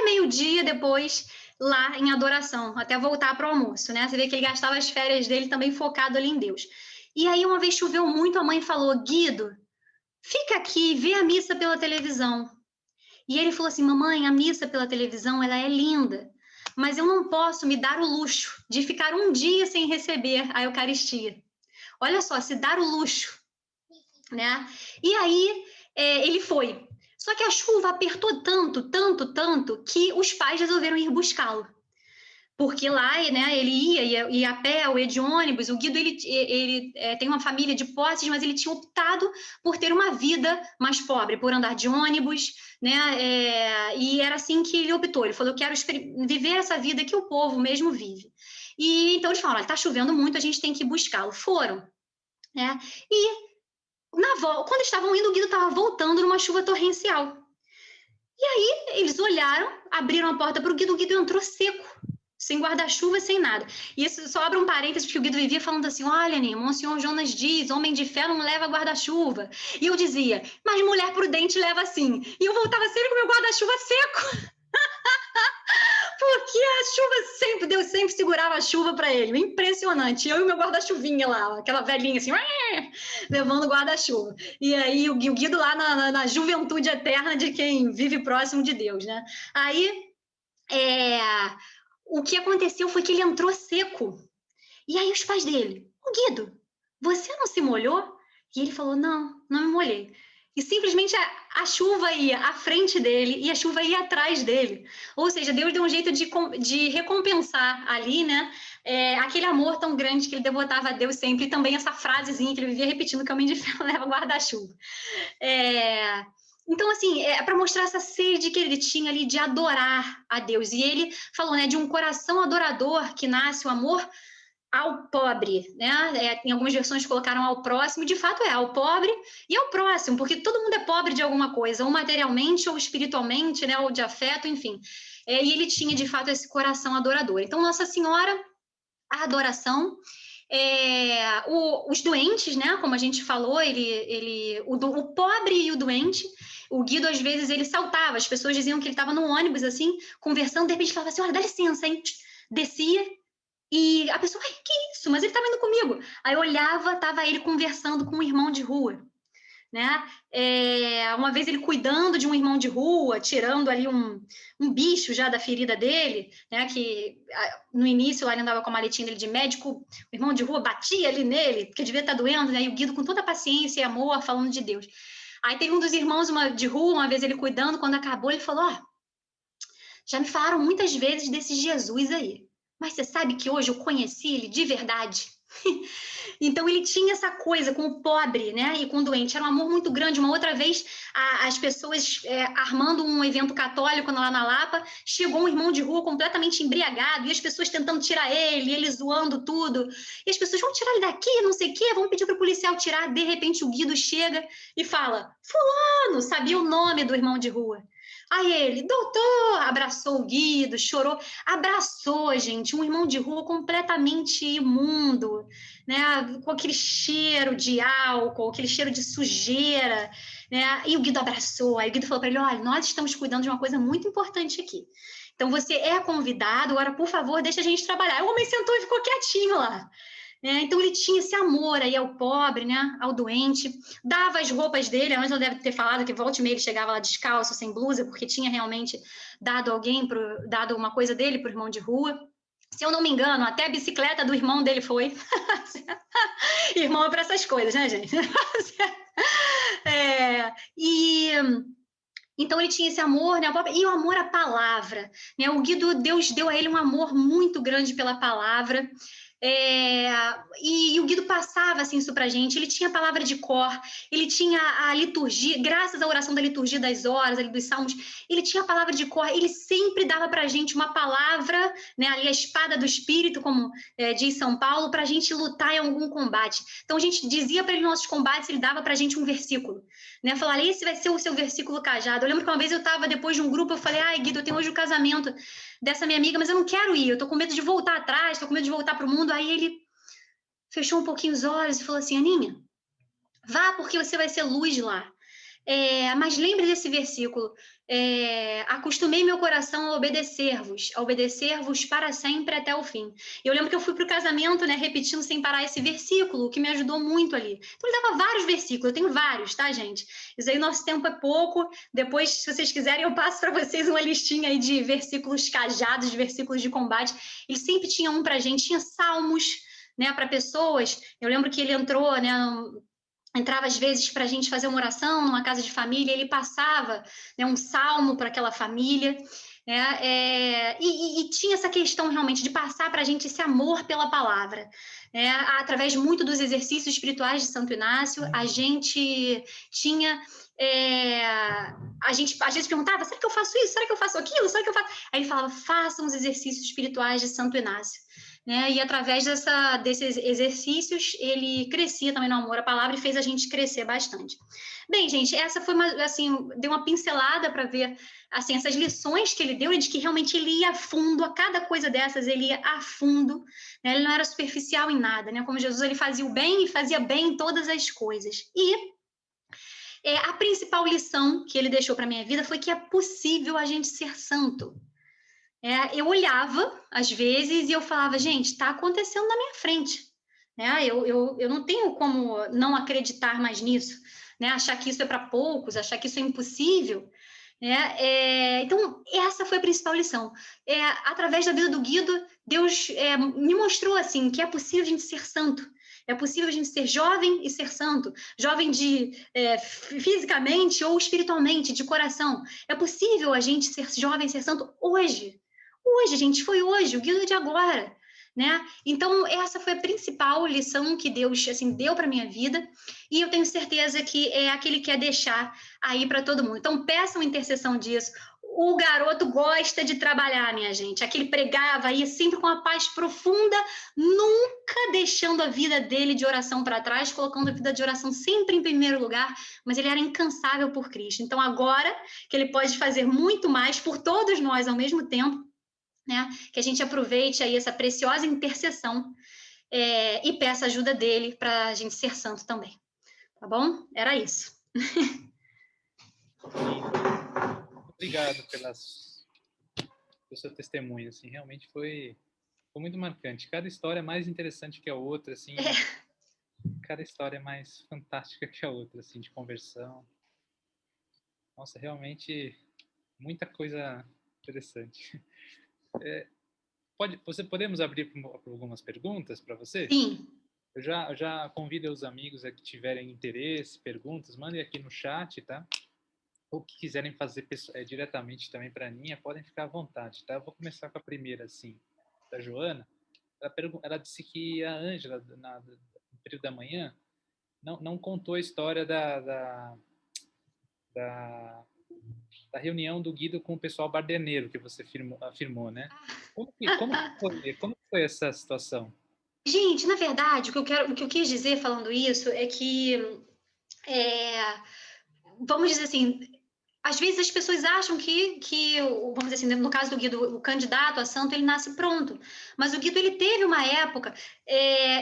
meio-dia depois lá em adoração, até voltar para o almoço, né? Você vê que ele gastava as férias dele também focado ali em Deus. E aí uma vez choveu muito, a mãe falou, Guido, fica aqui, vê a missa pela televisão. E ele falou assim, mamãe, a missa pela televisão, ela é linda, mas eu não posso me dar o luxo de ficar um dia sem receber a Eucaristia. Olha só, se dar o luxo, né? E aí ele foi. Só que a chuva apertou tanto, que os pais resolveram ir buscá-lo. Porque lá, né, ele ia a pé, ou ia de ônibus. O Guido, ele tem uma família de posses, mas ele tinha optado por ter uma vida mais pobre, por andar de ônibus, né? E era assim que ele optou. Ele falou, eu quero viver essa vida que o povo mesmo vive. E então eles falaram, olha, tá chovendo muito, a gente tem que buscá-lo. Foram, né? E quando estavam indo, o Guido estava voltando numa chuva torrencial. E aí eles olharam, abriram a porta para o Guido entrou seco, sem guarda-chuva, sem nada. E isso só abre um parênteses, porque o Guido vivia falando assim, olha, Ney, Monsenhor Jonas diz, homem de fé não leva guarda-chuva. E eu dizia, mas mulher prudente leva sim. E eu voltava sempre com meu guarda-chuva seco. Porque a chuva Deus sempre segurava a chuva para ele. Impressionante. Eu e o meu guarda-chuvinha lá, aquela velhinha assim, levando guarda-chuva. E aí o Guido lá na juventude eterna de quem vive próximo de Deus, né? Aí o que aconteceu foi que ele entrou seco. E aí os pais dele, Guido, você não se molhou? E ele falou, não me molhei. E simplesmente a chuva ia à frente dele e a chuva ia atrás dele. Ou seja, Deus deu um jeito de recompensar ali, né? Aquele amor tão grande que ele devotava a Deus sempre. E também essa frasezinha que ele vivia repetindo, que homem de fé leva guarda-chuva. Então, assim, para mostrar essa sede que ele tinha ali de adorar a Deus. E ele falou, né, de um coração adorador que nasce o amor ao pobre, né? Em algumas versões colocaram ao próximo, de fato ao pobre e ao próximo, porque todo mundo é pobre de alguma coisa, ou materialmente, ou espiritualmente, né? Ou de afeto, enfim. E ele tinha, de fato, esse coração adorador. Então, Nossa Senhora, a adoração, os doentes, né? Como a gente falou, o pobre e o doente, o Guido, às vezes, ele saltava, as pessoas diziam que ele estava no ônibus, assim, conversando, de repente falava assim, olha, dá licença, hein? Descia, e a pessoa, que isso? Mas ele estava indo comigo. Aí eu olhava, estava ele conversando com um irmão de rua, né? Uma vez ele cuidando de um irmão de rua, tirando ali um bicho já da ferida dele, né? Que no início lá ele andava com a maletinha dele de médico, o irmão de rua batia ali nele, porque devia estar doendo, né? E o Guido com toda a paciência e amor, falando de Deus. Aí teve um dos irmãos de rua, uma vez ele cuidando, quando acabou, ele falou, já me falaram muitas vezes desse Jesus aí. Mas você sabe que hoje eu conheci ele de verdade? Então ele tinha essa coisa com o pobre, né, e com o doente. Era um amor muito grande. Uma outra vez, as pessoas armando um evento católico lá na Lapa, chegou um irmão de rua completamente embriagado e as pessoas tentando tirar ele zoando tudo. E as pessoas vão tirar ele daqui, não sei o quê, vão pedir para o policial tirar. De repente o Guido chega e fala: Fulano, sabia o nome do irmão de rua. Aí ele, doutor, abraçou o Guido, chorou, abraçou, gente, um irmão de rua completamente imundo, né, com aquele cheiro de álcool, aquele cheiro de sujeira, né, e o Guido abraçou, aí o Guido falou para ele, olha, nós estamos cuidando de uma coisa muito importante aqui, então você é convidado, agora, por favor, deixa a gente trabalhar. O homem sentou e ficou quietinho lá. Então ele tinha esse amor aí ao pobre, né, ao doente, dava as roupas dele, a Ângela deve ter falado que volta e meia ele chegava lá descalço, sem blusa, porque tinha realmente dado uma coisa dele para o irmão de rua. Se eu não me engano, até a bicicleta do irmão dele foi. Irmão é para essas coisas, né, gente? E então ele tinha esse amor, né? E o amor à palavra, né? O Guido, Deus deu a ele um amor muito grande pela palavra. E o Guido passava assim, isso pra gente, ele tinha a palavra de cor, ele tinha a liturgia, graças à oração da liturgia das horas, ali dos salmos, ele tinha a palavra de cor, ele sempre dava pra gente uma palavra, né, ali a espada do Espírito, como diz São Paulo, pra gente lutar em algum combate. Então a gente dizia para ele nos nossos combates, ele dava pra gente um versículo, né, falar, esse vai ser o seu versículo cajado. Eu lembro que uma vez eu tava depois de um grupo, eu falei, ai Guido, eu tenho hoje o casamento dessa minha amiga, mas eu não quero ir, eu tô com medo de voltar atrás, tô com medo de voltar pro mundo. Aí ele fechou um pouquinho os olhos e falou assim, Aninha, vá porque você vai ser luz lá. Mas lembre desse versículo, acostumei meu coração a obedecer-vos para sempre até o fim. Eu lembro que eu fui para o casamento, né, repetindo sem parar esse versículo, que me ajudou muito ali. Então ele dava vários versículos, eu tenho vários, tá, gente? Isso aí, nosso tempo é pouco, depois, se vocês quiserem, eu passo para vocês uma listinha aí de versículos cajados, de versículos de combate. Ele sempre tinha um pra gente, tinha salmos, né, para pessoas. Eu lembro que ele entrou, né, entrava às vezes para a gente fazer uma oração numa casa de família, ele passava, né, um salmo para aquela família, né, e tinha essa questão realmente de passar para a gente esse amor pela palavra, né, através muito dos exercícios espirituais de Santo Inácio, a gente tinha a gente às vezes perguntava, será que eu faço isso? Será que eu faço aquilo? Será que eu faço? Aí ele falava, façam os exercícios espirituais de Santo Inácio. Né? E através desses exercícios, ele crescia também no amor à palavra e fez a gente crescer bastante. Bem, gente, essa foi deu uma pincelada para ver assim, essas lições que ele deu e de que realmente ele ia a fundo, a cada coisa dessas ele ia a fundo, né? Ele não era superficial em nada, né? Como Jesus, ele fazia o bem e fazia bem em todas as coisas. E a principal lição que ele deixou para a minha vida foi que é possível a gente ser santo. Eu olhava, às vezes, e eu falava, gente, está acontecendo na minha frente. Eu não tenho como não acreditar mais nisso, né? Achar que isso é para poucos, achar que isso é impossível. Então, essa foi a principal lição. Através da vida do Guido, Deus me mostrou assim que é possível a gente ser santo. É possível a gente ser jovem e ser santo, jovem fisicamente ou espiritualmente, de coração. É possível a gente ser jovem e ser santo hoje. Hoje, gente, foi hoje, o Guido de agora, né? Então, essa foi a principal lição que Deus, assim, deu para minha vida, e eu tenho certeza que é a que ele quer deixar aí para todo mundo. Então, peçam intercessão disso. O garoto gosta de trabalhar, minha gente. Aquele pregava aí sempre com a paz profunda, nunca deixando a vida dele de oração para trás, colocando a vida de oração sempre em primeiro lugar, mas ele era incansável por Cristo. Então, agora que ele pode fazer muito mais por todos nós ao mesmo tempo, né? Que a gente aproveite aí essa preciosa intercessão e peça ajuda dele para a gente ser santo também. Tá bom? Era isso. Obrigado pelo seu testemunho. Assim, realmente foi muito marcante. Cada história é mais interessante que a outra, assim. Cada história é mais fantástica que a outra, assim, de conversão. Nossa, realmente muita coisa interessante. Podemos abrir para algumas perguntas para você? Sim. Eu já convido os amigos a que tiverem interesse, perguntas, mandem aqui no chat, tá? Ou que quiserem fazer diretamente também para a Aninha, podem ficar à vontade, tá? Eu vou começar com a primeira, assim, da Joana. ela disse que a Ângela, no período da manhã, não contou a história da, da reunião do Guido com o pessoal bardeneiro que você afirmou, né? Como que foi essa situação? Gente, na verdade, o que eu quis dizer falando isso é que, é, vamos dizer assim, às vezes as pessoas acham vamos dizer assim, no caso do Guido, o candidato a santo, ele nasce pronto. Mas o Guido, ele teve uma época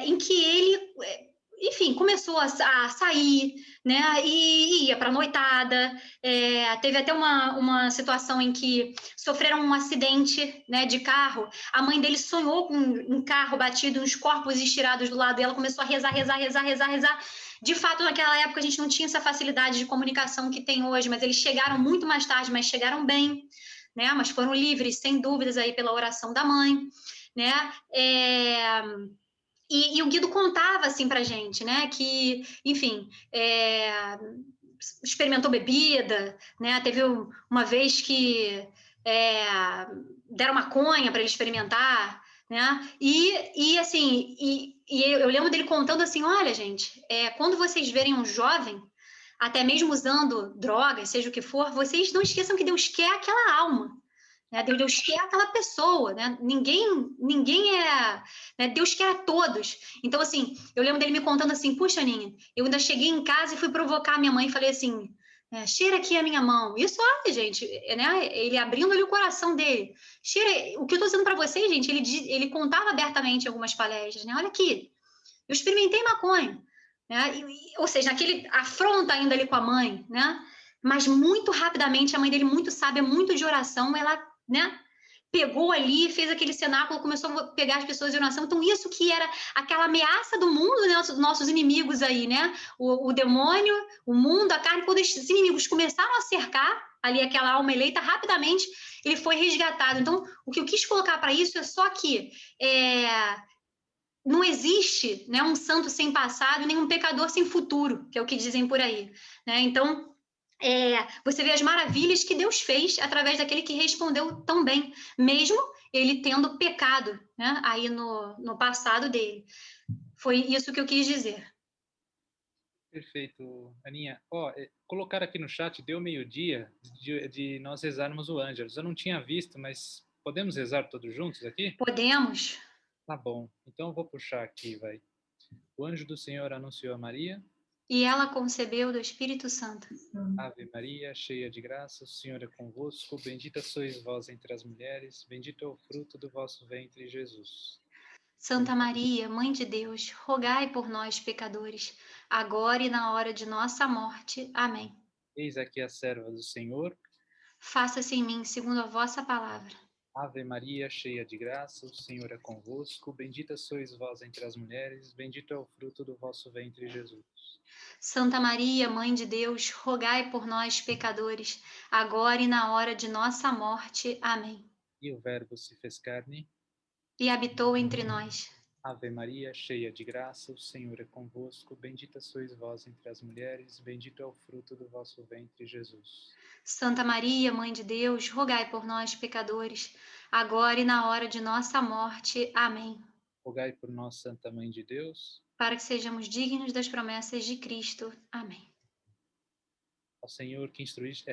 em que ele, enfim, começou a sair, né? E ia para noitada. Teve até uma situação em que sofreram um acidente, né, de carro. A mãe dele sonhou com um carro batido, uns corpos estirados do lado, e ela começou a rezar, rezar, rezar, rezar, rezar. De fato, naquela época a gente não tinha essa facilidade de comunicação que tem hoje, mas eles chegaram muito mais tarde, mas chegaram bem, né? Mas foram livres, sem dúvidas, aí pela oração da mãe, né? E o Guido contava assim pra gente, né? Que, enfim, experimentou bebida, né? Teve uma vez que deram maconha para ele experimentar, né? E assim, eu lembro dele contando assim, olha, gente, quando vocês verem um jovem, até mesmo usando drogas, seja o que for, vocês não esqueçam que Deus quer aquela alma, né? Deus quer aquela pessoa, né? Ninguém é, né? Deus quer a todos. Então, assim, eu lembro dele me contando assim, puxa, Aninha, eu ainda cheguei em casa e fui provocar minha mãe e falei assim, cheira aqui a minha mão. Isso, olha, gente, né? Ele abrindo ali o coração dele. Cheira, o que eu tô dizendo para vocês, gente, ele contava abertamente em algumas palestras, né? Olha aqui, eu experimentei maconha, né? Ou seja, aquele afronta ainda ali com a mãe, né? Mas muito rapidamente a mãe dele, muito sábia, muito de oração, ela, né? Pegou ali, fez aquele cenáculo, começou a pegar as pessoas de oração. Então, isso que era aquela ameaça do mundo, né? Nossos inimigos aí, né? O demônio, o mundo, a carne, quando esses inimigos começaram a cercar ali aquela alma eleita, rapidamente ele foi resgatado. Então, o que eu quis colocar para isso é só que não existe, né, um santo sem passado, nem um pecador sem futuro, que é o que dizem por aí, né? Então, você vê as maravilhas que Deus fez através daquele que respondeu tão bem, mesmo ele tendo pecado, né, aí no passado dele. Foi isso que eu quis dizer. Perfeito, Aninha. Colocaram aqui no chat, deu meio-dia de nós rezarmos o Ângelus. Eu não tinha visto, mas podemos rezar todos juntos aqui? Podemos? Tá bom. Então eu vou puxar aqui, vai. O anjo do Senhor anunciou a Maria. E ela concebeu do Espírito Santo. Ave Maria, cheia de graça, o Senhor é convosco. Bendita sois vós entre as mulheres. Bendito é o fruto do vosso ventre, Jesus. Santa Maria, Mãe de Deus, rogai por nós, pecadores, agora e na hora de nossa morte. Amém. Eis aqui a serva do Senhor. Faça-se em mim segundo a vossa palavra. Ave Maria, cheia de graça, o Senhor é convosco. Bendita sois vós entre as mulheres. Bendito é o fruto do vosso ventre, Jesus. Santa Maria, Mãe de Deus, rogai por nós, pecadores, agora e na hora de nossa morte. Amém. E o Verbo se fez carne. E habitou entre nós. Ave Maria, cheia de graça, o Senhor é convosco. Bendita sois vós entre as mulheres. Bendito é o fruto do vosso ventre, Jesus. Santa Maria, Mãe de Deus, rogai por nós, pecadores, agora e na hora de nossa morte. Amém. Rogai por nós, Santa Mãe de Deus, para que sejamos dignos das promessas de Cristo. Amém. Ó Senhor, que instruíste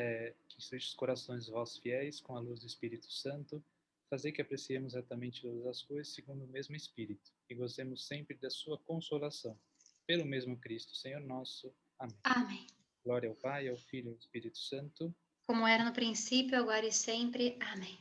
os corações dos vossos fiéis com a luz do Espírito Santo, fazei que apreciemos retamente todas as coisas segundo o mesmo Espírito, e gozemos sempre da sua consolação. Pelo mesmo Cristo, Senhor nosso. Amém. Amém. Glória ao Pai, ao Filho e ao Espírito Santo. Como era no princípio, agora e sempre. Amém.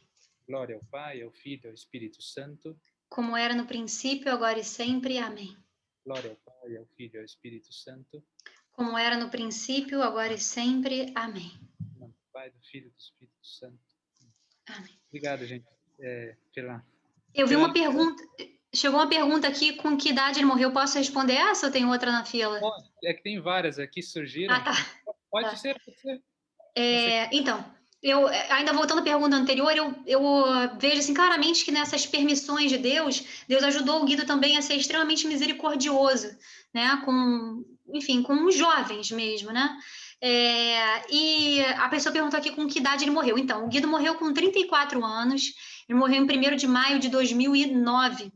Glória ao Pai, ao Filho e ao Espírito Santo. Como era no princípio, agora e sempre. Amém. Glória ao Pai, ao Filho e ao Espírito Santo. Como era no princípio, agora e sempre. Amém. Em nome do Pai, do Filho e do Espírito Santo. Amém. Obrigado, gente. Eu vi uma pergunta. Chegou uma pergunta aqui, com que idade ele morreu? Posso responder essa ou tem outra na fila? Pode, é que tem várias aqui surgiram. Ah, tá. Pode ser, pode ser. Então, eu ainda voltando à pergunta anterior, eu vejo assim claramente que nessas permissões de Deus ajudou o Guido também a ser extremamente misericordioso, né? Enfim, com os jovens mesmo, né? E a pessoa perguntou aqui com que idade ele morreu. Então, o Guido morreu com 34 anos, ele morreu em 1º de maio de 2009.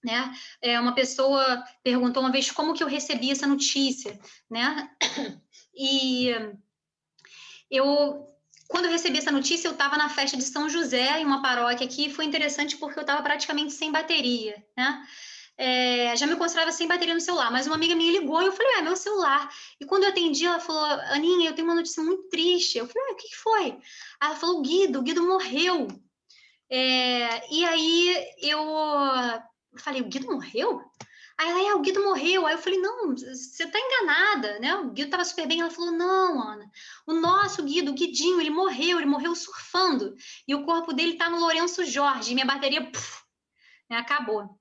né? Uma pessoa perguntou uma vez como que eu recebi essa notícia, né? E quando eu recebi essa notícia, eu estava na festa de São José, em uma paróquia aqui, e foi interessante porque eu estava praticamente sem bateria, né? Já me considerava sem bateria no celular, mas uma amiga minha ligou e eu falei, meu celular. E quando eu atendi, ela falou, Aninha, eu tenho uma notícia muito triste. Eu falei, o que foi? Ela falou, o Guido morreu. E aí eu falei, o Guido morreu? Aí ela, o Guido morreu. Aí eu falei, não, você tá enganada, né? O Guido tava super bem. Ela falou, não, Ana, o nosso Guido, o Guidinho, ele morreu surfando. E o corpo dele tá no Lourenço Jorge. E minha bateria, né, acabou.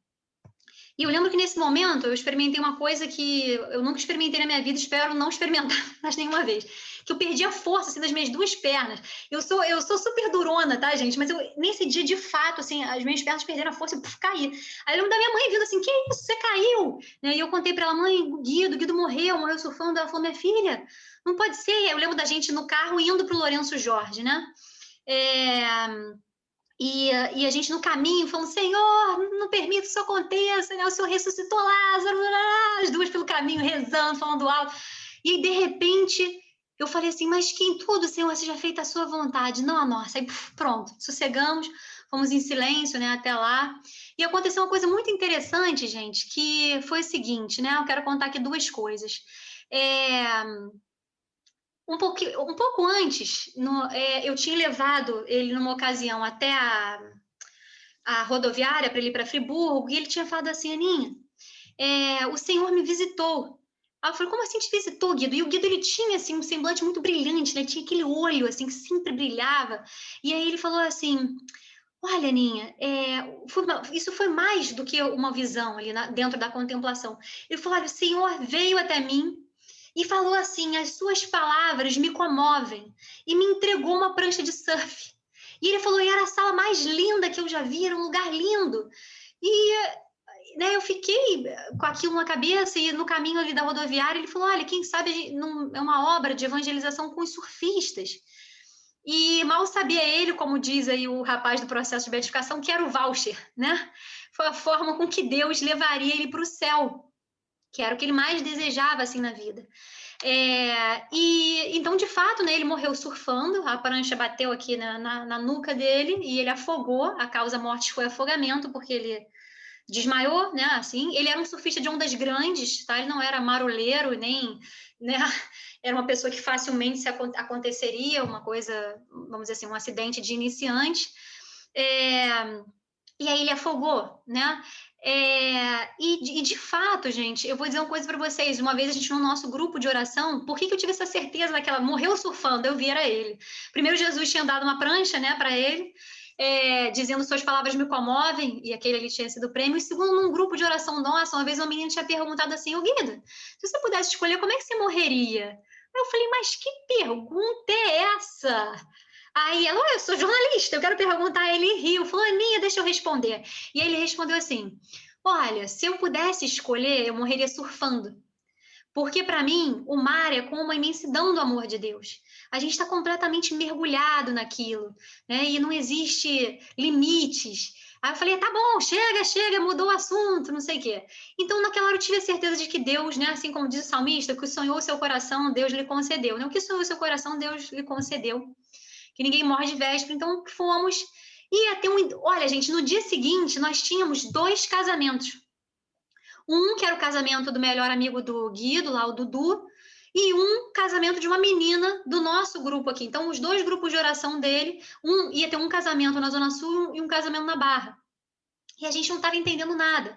E eu lembro que nesse momento eu experimentei uma coisa que eu nunca experimentei na minha vida, espero não experimentar mais nenhuma vez. Que eu perdi a força assim, das minhas duas pernas. Eu sou super durona, tá, gente? Mas nesse dia, de fato, assim, as minhas pernas perderam a força e caí. Aí eu lembro da minha mãe vindo assim, que isso, você caiu? E eu contei pra ela, mãe, o Guido morreu surfando. Ela falou, minha filha, não pode ser. Eu lembro da gente no carro indo pro Lourenço Jorge, né? E a gente no caminho falando, Senhor, não permita que isso aconteça, né? O Senhor ressuscitou Lázaro, as duas pelo caminho rezando, falando alto. E aí, de repente, eu falei assim, mas que em tudo, Senhor, seja feita a sua vontade, não a nossa. Aí, pronto, sossegamos, fomos em silêncio, né, até lá. E aconteceu uma coisa muito interessante, gente, que foi o seguinte, né? Eu quero contar aqui duas coisas. Um pouco antes, eu tinha levado ele numa ocasião até a rodoviária para ele ir para Friburgo, e ele tinha falado assim, Aninha, o Senhor me visitou. Aí eu falei, como assim te visitou, Guido? E o Guido, ele tinha assim, um semblante muito brilhante, né? Ele tinha aquele olho assim, que sempre brilhava. E aí ele falou assim, olha, Aninha, isso foi mais do que uma visão ali dentro da contemplação. Ele falou, olha, o Senhor veio até mim e falou assim, as suas palavras me comovem, e me entregou uma prancha de surf. E ele falou, e era a sala mais linda que eu já vi, era um lugar lindo. E né, eu fiquei com aquilo na cabeça, e no caminho ali da rodoviária, ele falou, olha, quem sabe é uma obra de evangelização com os surfistas. E mal sabia ele, como diz aí o rapaz do processo de beatificação, que era o voucher, né? Foi a forma com que Deus levaria ele para o céu, que era o que ele mais desejava assim na vida. E então, de fato, né, ele morreu surfando, a prancha bateu aqui na nuca dele e ele afogou. A causa morte foi afogamento, porque ele desmaiou, né? Assim, ele era um surfista de ondas grandes, tá? Ele não era maroleiro, nem, né? Era uma pessoa que facilmente se aconteceria uma coisa, vamos dizer assim, um acidente de iniciante. E aí ele afogou, né? E de fato, gente, eu vou dizer uma coisa para vocês. Uma vez a gente no nosso grupo de oração, por que eu tive essa certeza daquela morreu surfando? Eu vi era ele. Primeiro, Jesus tinha dado uma prancha, né, para ele, dizendo suas palavras me comovem, e aquele ali tinha sido o prêmio. E segundo, num grupo de oração nossa, uma vez uma menina tinha perguntado assim, ô Guida, se você pudesse escolher, como é que você morreria? Aí eu falei, mas que pergunta é essa? Aí ela, eu sou jornalista, eu quero perguntar. Ele riu, falou, Aninha, deixa eu responder. E aí ele respondeu assim, olha, se eu pudesse escolher, eu morreria surfando. Porque para mim, o mar é como uma imensidão do amor de Deus. A gente está completamente mergulhado naquilo, né? E não existe limites. Aí eu falei, tá bom, chega, mudou o assunto, não sei o quê. Então, naquela hora eu tive a certeza de que Deus, né, assim como diz o salmista, o que sonhou o seu coração, Deus lhe concedeu. Né? O que sonhou o seu coração, Deus lhe concedeu. Que ninguém morre de véspera, então fomos. E até olha, gente, no dia seguinte nós tínhamos 2 casamentos. Um que era o casamento do melhor amigo do Guido, lá o Dudu, e um casamento de uma menina do nosso grupo aqui. Então, os 2 grupos de oração dele, ia ter um casamento na Zona Sul e um casamento na Barra. E a gente não estava entendendo nada.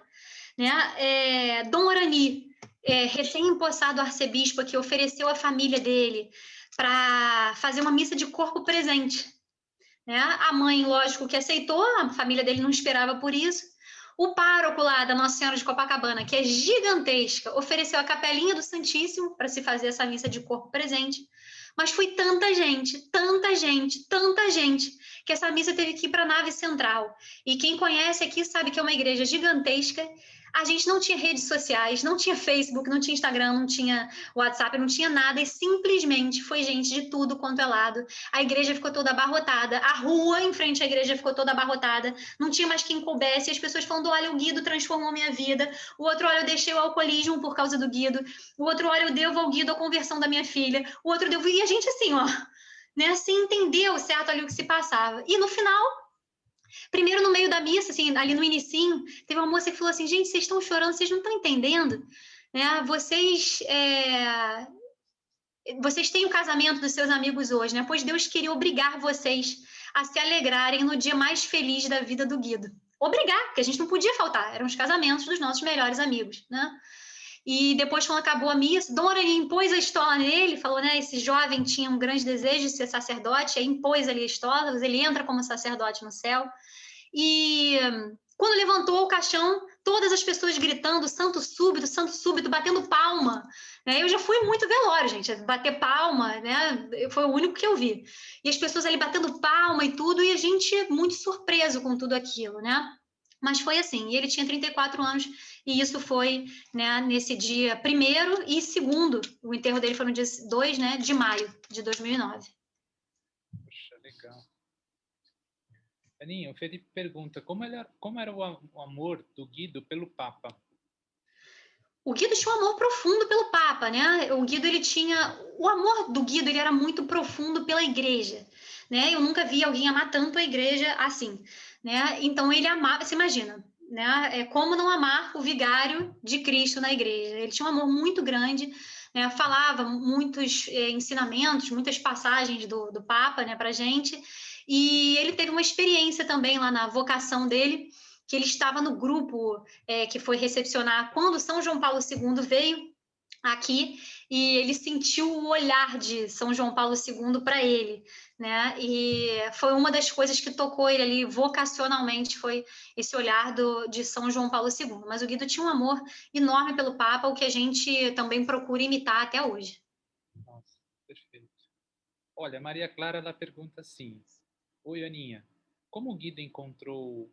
Né? Dom Orani, recém-empossado arcebispo, que ofereceu a família dele para fazer uma missa de corpo presente. Né? A mãe, lógico, que aceitou, a família dele não esperava por isso. O pároco lá da Nossa Senhora de Copacabana, que é gigantesca, ofereceu a capelinha do Santíssimo para se fazer essa missa de corpo presente. Mas foi tanta gente, que essa missa teve que ir para a nave central. E quem conhece aqui sabe que é uma igreja gigantesca. A gente não tinha redes sociais, não tinha Facebook, não tinha Instagram, não tinha WhatsApp, não tinha nada, e simplesmente foi gente de tudo quanto é lado. A igreja ficou toda abarrotada, a rua em frente à igreja ficou toda abarrotada, não tinha mais quem coubesse, e as pessoas falando, olha, o Guido transformou minha vida, o outro, olha, eu deixei o alcoolismo por causa do Guido, o outro, olha, eu devo ao Guido a conversão da minha filha, o outro devo... E a gente assim, ó, né, sem entender o certo ali o que se passava. E no final, primeiro no meio da missa, assim, ali no inicinho, teve uma moça que falou assim, gente, vocês estão chorando, vocês não estão entendendo, né? Vocês têm o casamento dos seus amigos hoje, né? Pois Deus queria obrigar vocês a se alegrarem no dia mais feliz da vida do Guido. Obrigar, porque a gente não podia faltar, eram os casamentos dos nossos melhores amigos, né? E depois, quando acabou a missa, Dom Aurelio impôs a estola nele, falou, né, esse jovem tinha um grande desejo de ser sacerdote, aí impôs ali a estola, ele entra como sacerdote no céu. E quando levantou o caixão, todas as pessoas gritando, santo súbito, batendo palma. Né? Eu já fui muito velório, gente, bater palma, né? Foi o único que eu vi. E as pessoas ali batendo palma e tudo, e a gente muito surpreso com tudo aquilo, né? Mas foi assim, e ele tinha 34 anos, e isso foi, né, nesse dia 1º e 2º, o enterro dele foi no dia 2, né, de maio de 2009. Poxa, legal. Aninha, o Felipe pergunta, como era o amor do Guido pelo Papa? O Guido tinha um amor profundo pelo Papa, né? O Guido, ele tinha... O amor do Guido, ele era muito profundo pela igreja, né? Eu nunca vi alguém amar tanto a igreja assim, né? Então, ele amava... Você imagina, né? É como não amar o vigário de Cristo na igreja. Ele tinha um amor muito grande, né? Falava muitos ensinamentos, muitas passagens do Papa, né, pra gente. E ele teve uma experiência também lá na vocação dele, que ele estava no grupo que foi recepcionar quando São João Paulo II veio aqui, e ele sentiu o olhar de São João Paulo II para ele, né? E foi uma das coisas que tocou ele ali vocacionalmente, foi esse olhar de São João Paulo II. Mas o Guido tinha um amor enorme pelo Papa, o que a gente também procura imitar até hoje. Nossa, perfeito. Olha, Maria Clara, ela pergunta assim, oi, Aninha, como o Guido encontrou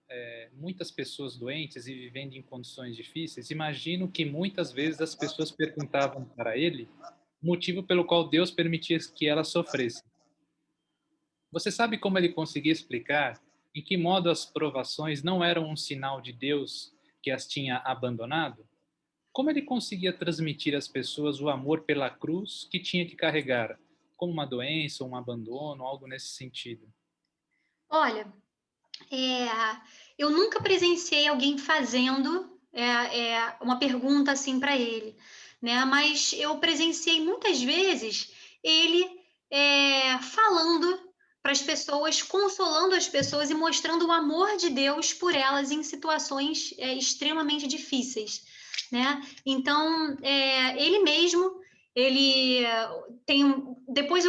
muitas pessoas doentes e vivendo em condições difíceis, imagino que muitas vezes as pessoas perguntavam para ele o motivo pelo qual Deus permitia que elas sofressem. Você sabe como ele conseguia explicar em que modo as provações não eram um sinal de Deus que as tinha abandonado? Como ele conseguia transmitir às pessoas o amor pela cruz que tinha que carregar, como uma doença, um abandono, algo nesse sentido? Olha, eu nunca presenciei alguém fazendo uma pergunta assim para ele, né? Mas eu presenciei muitas vezes ele falando para as pessoas, consolando as pessoas e mostrando o amor de Deus por elas em situações extremamente difíceis, né? Então, ele mesmo, ele tem... Depois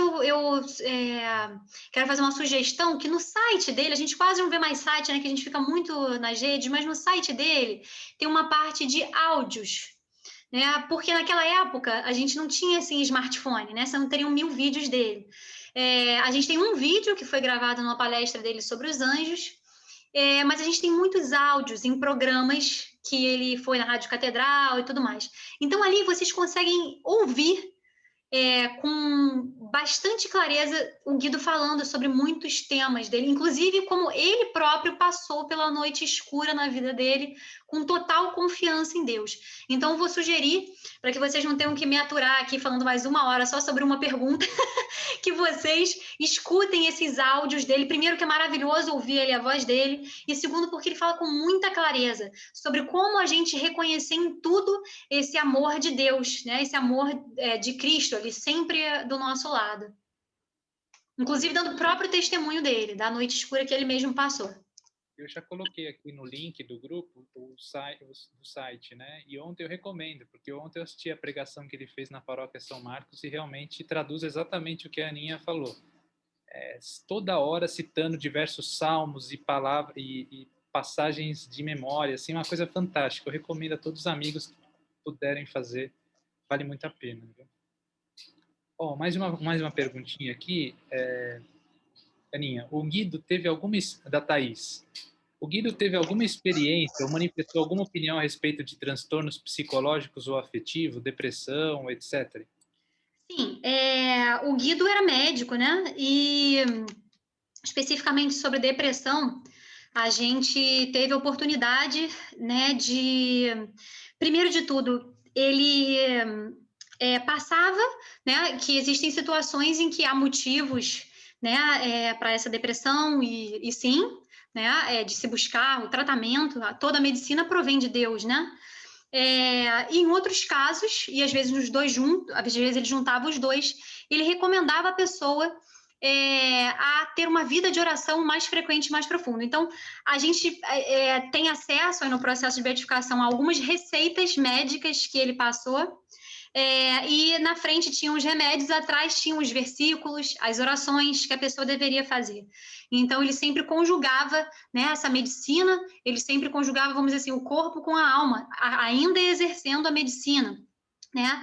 quero fazer uma sugestão que no site dele, a gente quase não vê mais site, né? Que a gente fica muito nas redes, mas no site dele tem uma parte de áudios, né? Porque naquela época a gente não tinha assim smartphone, né? Você não teria 1000 vídeos dele. A gente tem um vídeo que foi gravado numa palestra dele sobre os anjos, mas a gente tem muitos áudios em programas que ele foi na Rádio Catedral e tudo mais. Então ali vocês conseguem ouvir com bastante clareza o Guido falando sobre muitos temas dele, inclusive como ele próprio passou pela noite escura na vida dele, com total confiança em Deus. Então, eu vou sugerir, para que vocês não tenham que me aturar aqui falando mais 1 hora só sobre uma pergunta, que vocês escutem esses áudios dele. Primeiro, que é maravilhoso ouvir ele, a voz dele, e segundo, porque ele fala com muita clareza sobre como a gente reconhecer em tudo esse amor de Deus, né? Esse amor de Cristo ali sempre do nosso lado. Inclusive dando o próprio testemunho dele, da noite escura que ele mesmo passou. Eu já coloquei aqui no link do grupo o site, né? E ontem eu recomendo, porque ontem eu assisti a pregação que ele fez na paróquia São Marcos e realmente traduz exatamente o que a Aninha falou. Toda hora citando diversos salmos e palavras e passagens de memória, assim, uma coisa fantástica. Eu recomendo a todos os amigos que puderem fazer, vale muito a pena. Viu? Mais uma perguntinha aqui. Aninha, o Guido teve da Thaís, o Guido teve alguma experiência ou manifestou alguma opinião a respeito de transtornos psicológicos ou afetivos, depressão, etc? Sim, o Guido era médico, né? E especificamente sobre depressão, a gente teve a oportunidade, né, primeiro de tudo, ele passava, né, que existem situações em que há motivos, né, para essa depressão e sim, né, de se buscar o tratamento, toda a medicina provém de Deus, né? E em outros casos, e às vezes os dois juntos, às vezes ele juntava os dois, ele recomendava a pessoa a ter uma vida de oração mais frequente, mais profunda. Então, a gente tem acesso aí no processo de beatificação a algumas receitas médicas que ele passou, e na frente tinham os remédios, atrás tinham os versículos, as orações que a pessoa deveria fazer. Então, ele sempre conjugava, né, essa medicina, ele sempre conjugava, vamos dizer assim, o corpo com a alma, ainda exercendo a medicina. Né?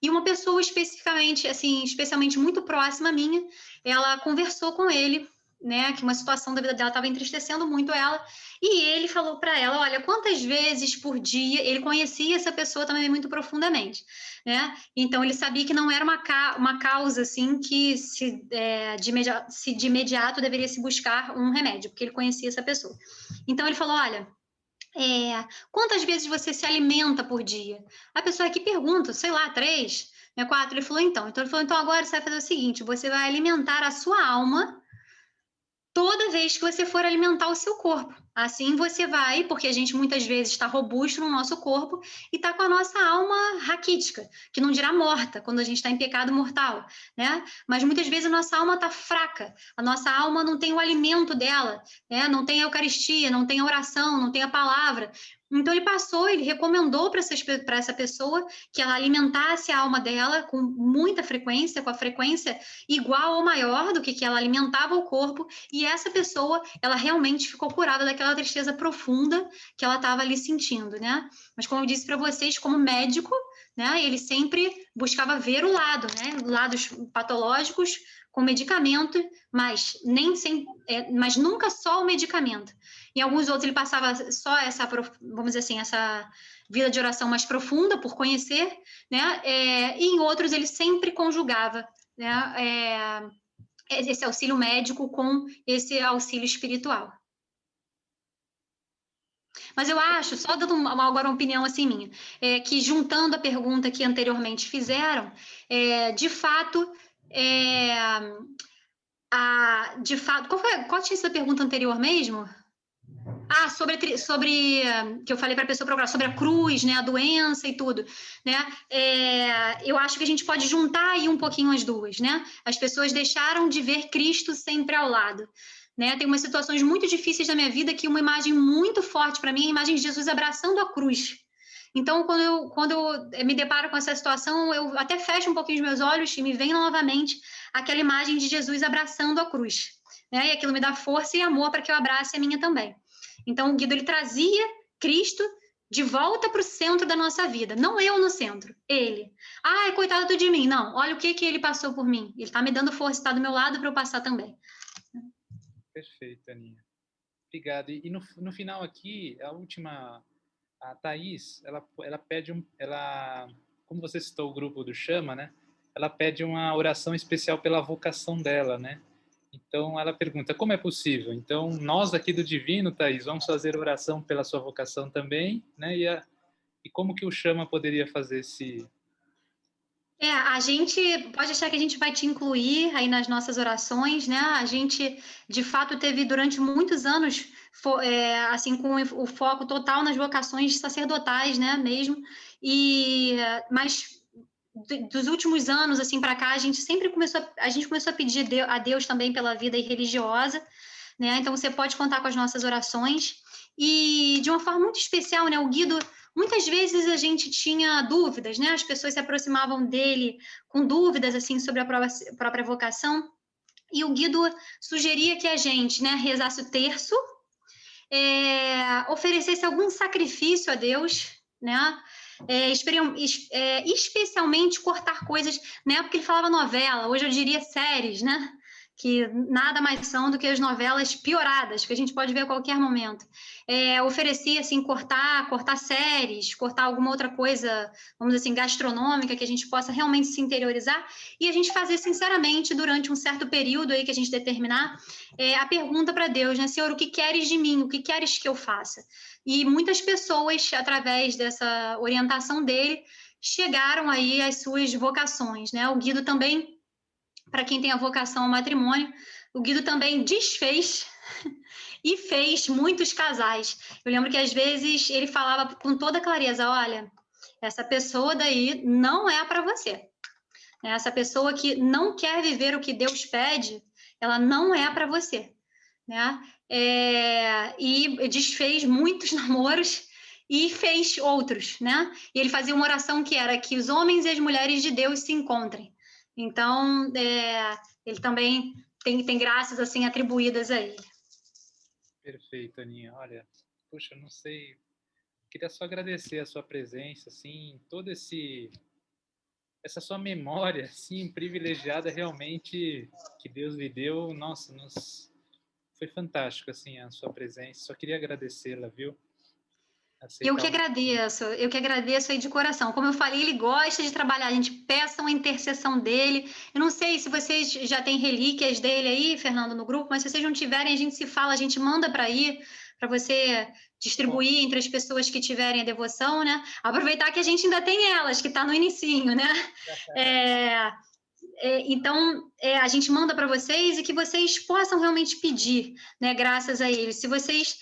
E uma pessoa especificamente, assim, especialmente muito próxima a minha, ela conversou com ele, né, que uma situação da vida dela estava entristecendo muito ela, e ele falou para ela, olha, quantas vezes por dia, ele conhecia essa pessoa também muito profundamente, né, então ele sabia que não era uma causa, assim, que de imediato deveria se buscar um remédio, porque ele conhecia essa pessoa. Então ele falou, olha, quantas vezes você se alimenta por dia? A pessoa aqui pergunta, sei lá, 3, né, 4. Ele falou, então agora você vai fazer o seguinte, você vai alimentar a sua alma toda vez que você for alimentar o seu corpo. Assim você vai, porque a gente muitas vezes está robusto no nosso corpo e está com a nossa alma raquítica, que não dirá morta, quando a gente está em pecado mortal, né? Mas muitas vezes a nossa alma está fraca, a nossa alma não tem o alimento dela, né? Não tem a Eucaristia, não tem a oração, não tem a palavra. Então ele recomendou para essa pessoa que ela alimentasse a alma dela com muita frequência, com a frequência igual ou maior do que ela alimentava o corpo, e essa pessoa, ela realmente ficou curada daquela tristeza profunda que ela estava ali sentindo, né? Mas como eu disse para vocês, como médico, né, ele sempre buscava ver o lado, né, lados patológicos com medicamento, mas mas nunca só o medicamento. Em alguns outros ele passava só vamos dizer assim, essa vida de oração mais profunda por conhecer, né? E em outros ele sempre conjugava, né, esse auxílio médico com esse auxílio espiritual. Mas eu acho, só dando agora uma opinião assim minha, que juntando a pergunta que anteriormente fizeram, de fato, qual tinha essa pergunta anterior mesmo? Sobre que eu falei para a pessoa procurar sobre a cruz, né, a doença e tudo, né? Eu acho que a gente pode juntar aí um pouquinho as duas, né? As pessoas deixaram de ver Cristo sempre ao lado, né? Tem umas situações muito difíceis na minha vida que uma imagem muito forte para mim é a imagem de Jesus abraçando a cruz. Então, quando eu me deparo com essa situação, eu até fecho um pouquinho os meus olhos e me vem novamente aquela imagem de Jesus abraçando a cruz, né? E aquilo me dá força e amor para que eu abrace a minha também. Então, o Guido, ele trazia Cristo de volta para o centro da nossa vida. Não eu no centro, ele. Ai, coitado de mim. Não, olha o que ele passou por mim. Ele está me dando força, está do meu lado para eu passar também. Perfeito, Aninha. Obrigado. E no final aqui, a Thaís, ela pede como você citou o grupo do Chama, né? Ela pede uma oração especial pela vocação dela, né? Então, ela pergunta, como é possível? Então, nós aqui do Divino, Thaís, vamos fazer oração pela sua vocação também, né? E como que o Chama poderia fazer esse... A gente pode achar que a gente vai te incluir aí nas nossas orações, né? A gente, de fato, teve durante muitos anos, assim, com o foco total nas vocações sacerdotais, né? Mesmo. Mas dos últimos anos, assim, para cá, a gente começou a pedir a Deus também pela vida religiosa, né? Então, você pode contar com as nossas orações. E, de uma forma muito especial, né? O Guido... Muitas vezes a gente tinha dúvidas, né? As pessoas se aproximavam dele com dúvidas assim sobre a própria vocação, e o Guido sugeria que a gente, né, rezasse o terço, oferecesse algum sacrifício a Deus, né? Especialmente cortar coisas, na época ele falava novela, hoje eu diria séries, né? que nada mais são do que as novelas pioradas, que a gente pode ver a qualquer momento. Oferecia, assim, cortar séries, cortar alguma outra coisa, vamos dizer assim, gastronômica, que a gente possa realmente se interiorizar, e a gente fazer sinceramente, durante um certo período aí que a gente determinar, a pergunta para Deus, né? Senhor, o que queres de mim? O que queres que eu faça? E muitas pessoas, através dessa orientação dele, chegaram aí às suas vocações, né? O Guido também, para quem tem a vocação ao matrimônio, o Guido também desfez e fez muitos casais. Eu lembro que às vezes ele falava com toda clareza: olha, essa pessoa daí não é para você. Essa pessoa que não quer viver o que Deus pede, ela não é para você, né? E desfez muitos namoros e fez outros, né? E ele fazia uma oração que era que os homens e as mulheres de Deus se encontrem. Então, ele também tem graças assim atribuídas a ele. Perfeito, Aninha. Olha, puxa, não sei, queria só agradecer a sua presença, assim, essa sua memória, assim, privilegiada realmente que Deus lhe deu. Nossa, foi fantástico, assim, a sua presença. Só queria agradecê-la, viu? Eu Aceitar que agradeço aí de coração. Como eu falei, ele gosta de trabalhar, a gente peça uma intercessão dele. Eu não sei se vocês já têm relíquias dele aí, Fernando, no grupo, mas se vocês não tiverem, a gente se fala, a gente manda para aí, para você distribuir entre as pessoas que tiverem a devoção, né? Aproveitar que a gente ainda tem elas, que está no inicinho, né? Então, a gente manda para vocês e que vocês possam realmente pedir, né, graças a ele. Se vocês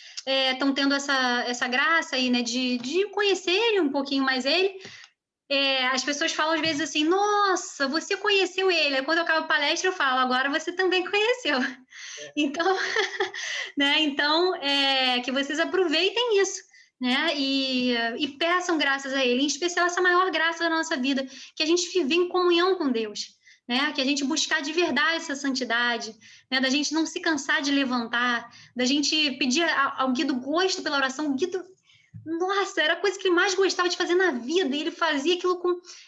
estão tendo essa graça aí, né, de conhecerem um pouquinho mais ele, as pessoas falam às vezes assim: nossa, você conheceu ele. Aí, quando eu acabo a palestra, eu falo: agora você também conheceu. Então, né, que vocês aproveitem isso. Né? E peçam graças a ele, em especial essa maior graça da nossa vida, que a gente vive em comunhão com Deus. Né? Que a gente buscar de verdade essa santidade, né? Da gente não se cansar de levantar, da gente pedir ao Guido gosto pela oração. O Guido, nossa, era a coisa que ele mais gostava de fazer na vida, e ele fazia aquilo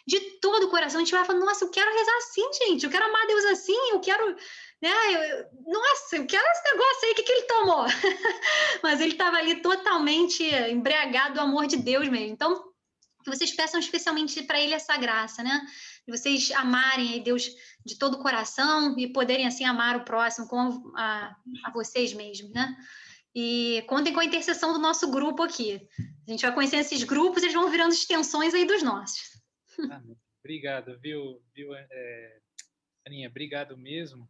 de todo o coração. A gente vai falando: nossa, eu quero rezar assim, gente, eu quero amar Deus assim, eu quero, né? Nossa, eu quero esse negócio aí, o que ele tomou? Mas ele estava ali totalmente embriagado do amor de Deus mesmo. Então, que vocês peçam especialmente para ele essa graça, né? De vocês amarem a Deus de todo o coração e poderem, assim, amar o próximo como a vocês mesmos, né? E contem com a intercessão do nosso grupo aqui. A gente vai conhecendo esses grupos, eles vão virando extensões aí dos nossos. Obrigado, viu, Aninha? Obrigado mesmo.